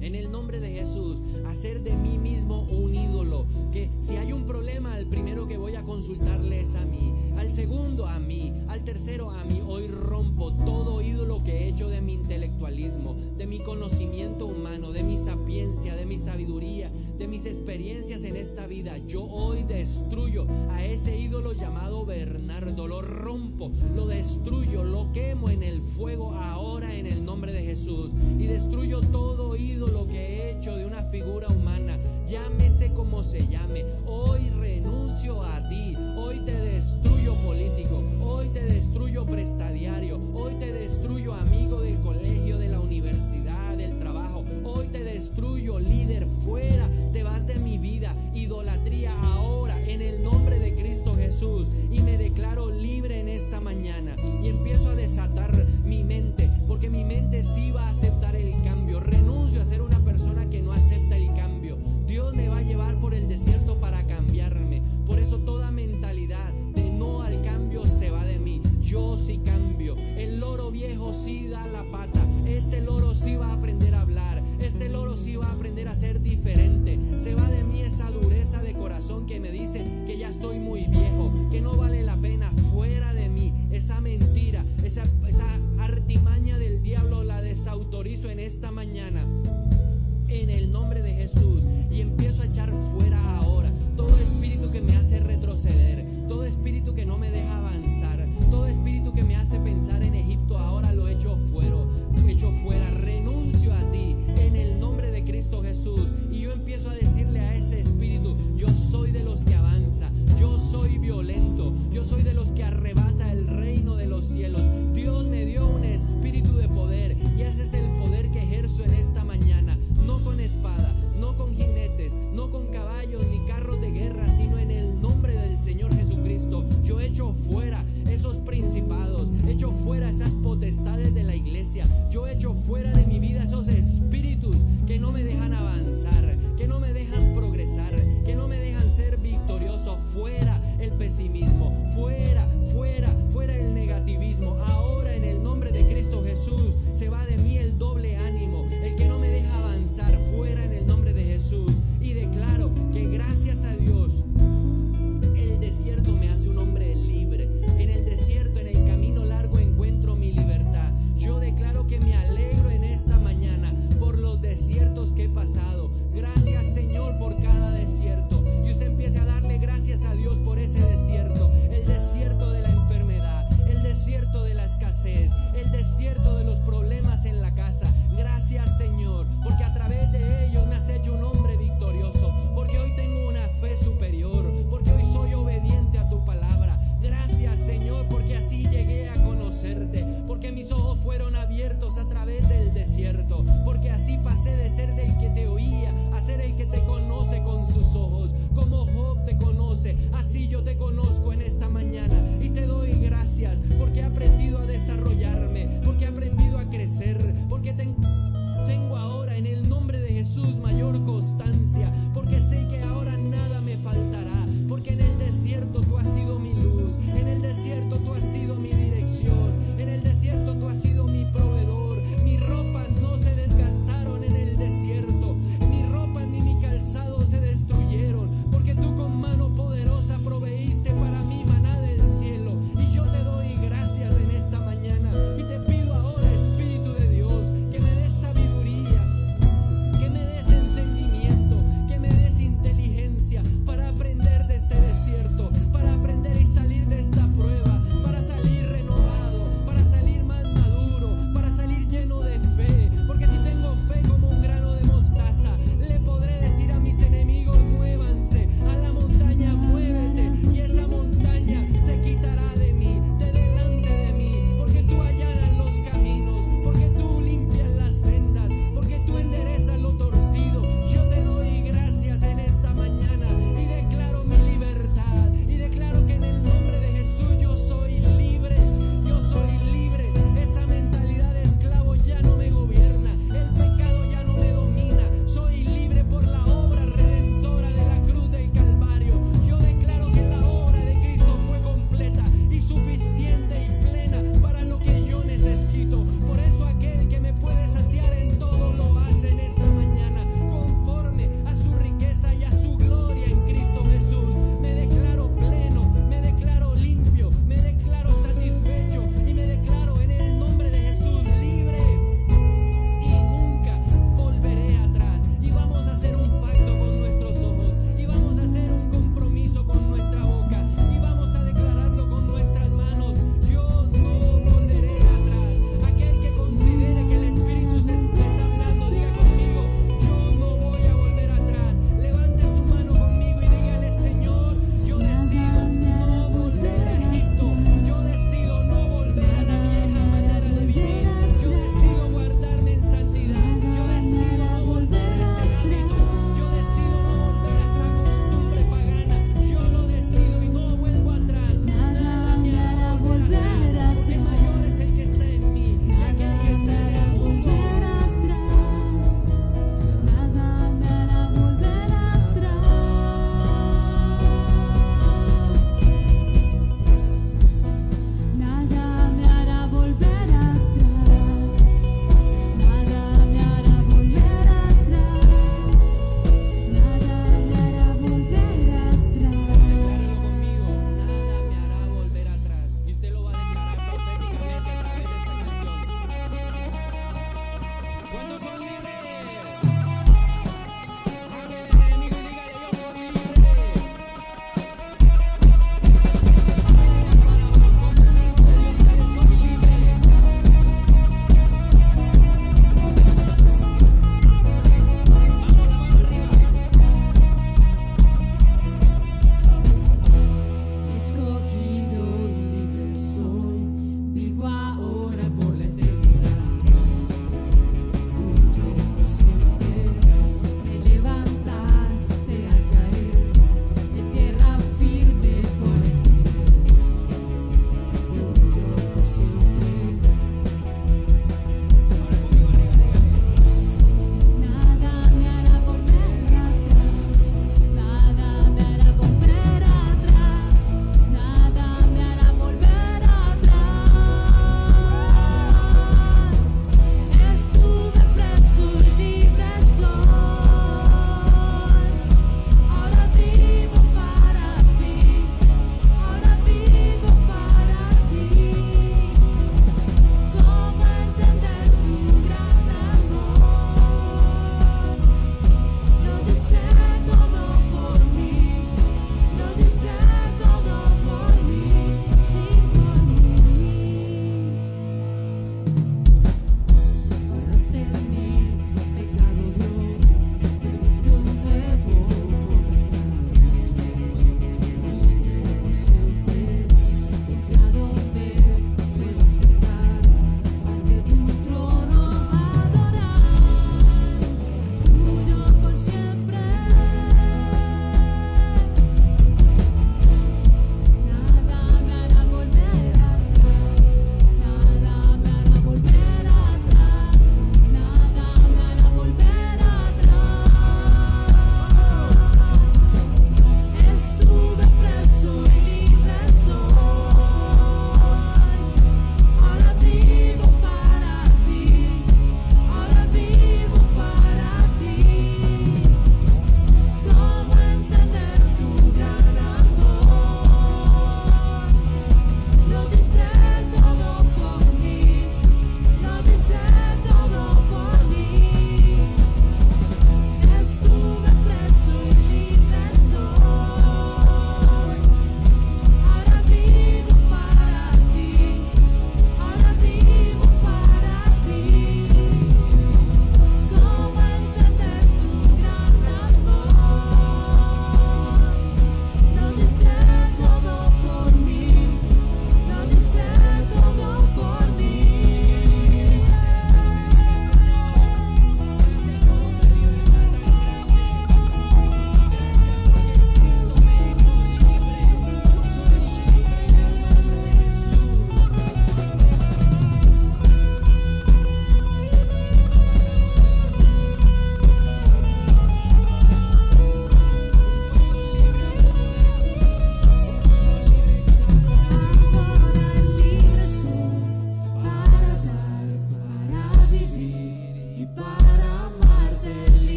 en el nombre de Jesús a hacer de mí mismo un ídolo, que si hay un problema, el primero que voy a consultarle es a mí, al segundo a mí, al tercero a mí. Hoy rompo todo ídolo que he hecho de mi intelectualismo, de mi conocimiento humano, de mi sapiencia, de mi sabiduría, de mis experiencias en esta vida. Yo hoy destruyo a ese ídolo llamado Bernardo, lo rompo, lo destruyo, lo quemo en el fuego ahora en el nombre de Jesús, y destruyo todo ídolo que he hecho de una figura humana, llámese como se llame. Hoy renuncio a ti, hoy te destruyo político, hoy te destruyo prestadiario, hoy te destruyo amigo del colegio, de la universidad, del trabajo, hoy te destruyo líder. Fuera, te vas de mi vida. Idolatría ahora en el nombre de Cristo Jesús, y me declaro libre en esta mañana y empiezo a desatar mi mente, porque mi mente sí va a aceptar el cambio. Renuncio a ser una persona que no acepta el cambio. Dios me va a llevar por el desierto para cambiarme. Por eso toda mentalidad de no al cambio se va de mí. Yo sí cambio. El loro viejo sí da la pata. Este loro sí va a aprender a hablar. Este loro sí va a aprender a ser diferente. Se va de mí esa dureza de corazón que me dice que ya estoy muy viejo, que no vale la pena. Fuera de mí esa mentira, esa artimaña del diablo, la desautorizo en esta mañana en el nombre de Jesús, y empiezo a echar fuera ahora todo espíritu que me hace retroceder, todo espíritu que no me deja avanzar, todo espíritu que me hace pensar en Egipto. Ahora lo echo fuera, renuncio a ti en el nombre de Cristo Jesús, y yo empiezo a decirle a ese espíritu: yo soy de los que avanza, yo soy violento, yo soy de los que arrebata el reino de los cielos. Dios me dio un espíritu de poder, y ese es el poder que ejerzo en esta mañana, no con espada, no con jinetes, no con caballos ni carros de guerra, sino en el nombre del Señor Jesucristo. Yo echo fuera esos principados, echo fuera esas potestades de la iglesia, yo echo fuera de mi vida esos espíritus que no me dejan avanzar, que no me dejan progresar, que no me dejan ser victorioso. Fuera el pesimismo, fuera el negativismo. Ahora en el nombre de Cristo Jesús se va de mí el doble ánimo, el que no me deja avanzar. Fuera en el nombre de Jesús, y declaro que gracias a Dios el desierto me hace un hombre libre. En el desierto, en el camino largo, encuentro mi libertad. Yo declaro que me alegro en esta mañana por los desiertos que he pasado. Gracias, Señor, por cada desierto. Y usted empiece a darle gracias a Dios por ese desierto. El desierto de la enfermedad, el desierto de la escasez, el desierto de los problemas en la casa. Gracias, Señor, porque a través de ellos me has hecho un hombre victorioso, porque hoy tengo una fe superior, porque hoy soy obediente a tu palabra. Gracias, Señor, porque así llegué a conocerte, porque mis ojos fueron abiertos a través del desierto, porque así pasé de ser del que te oía a ser el que te conoce con sus ojos. Como Job te conoce, así yo te conozco en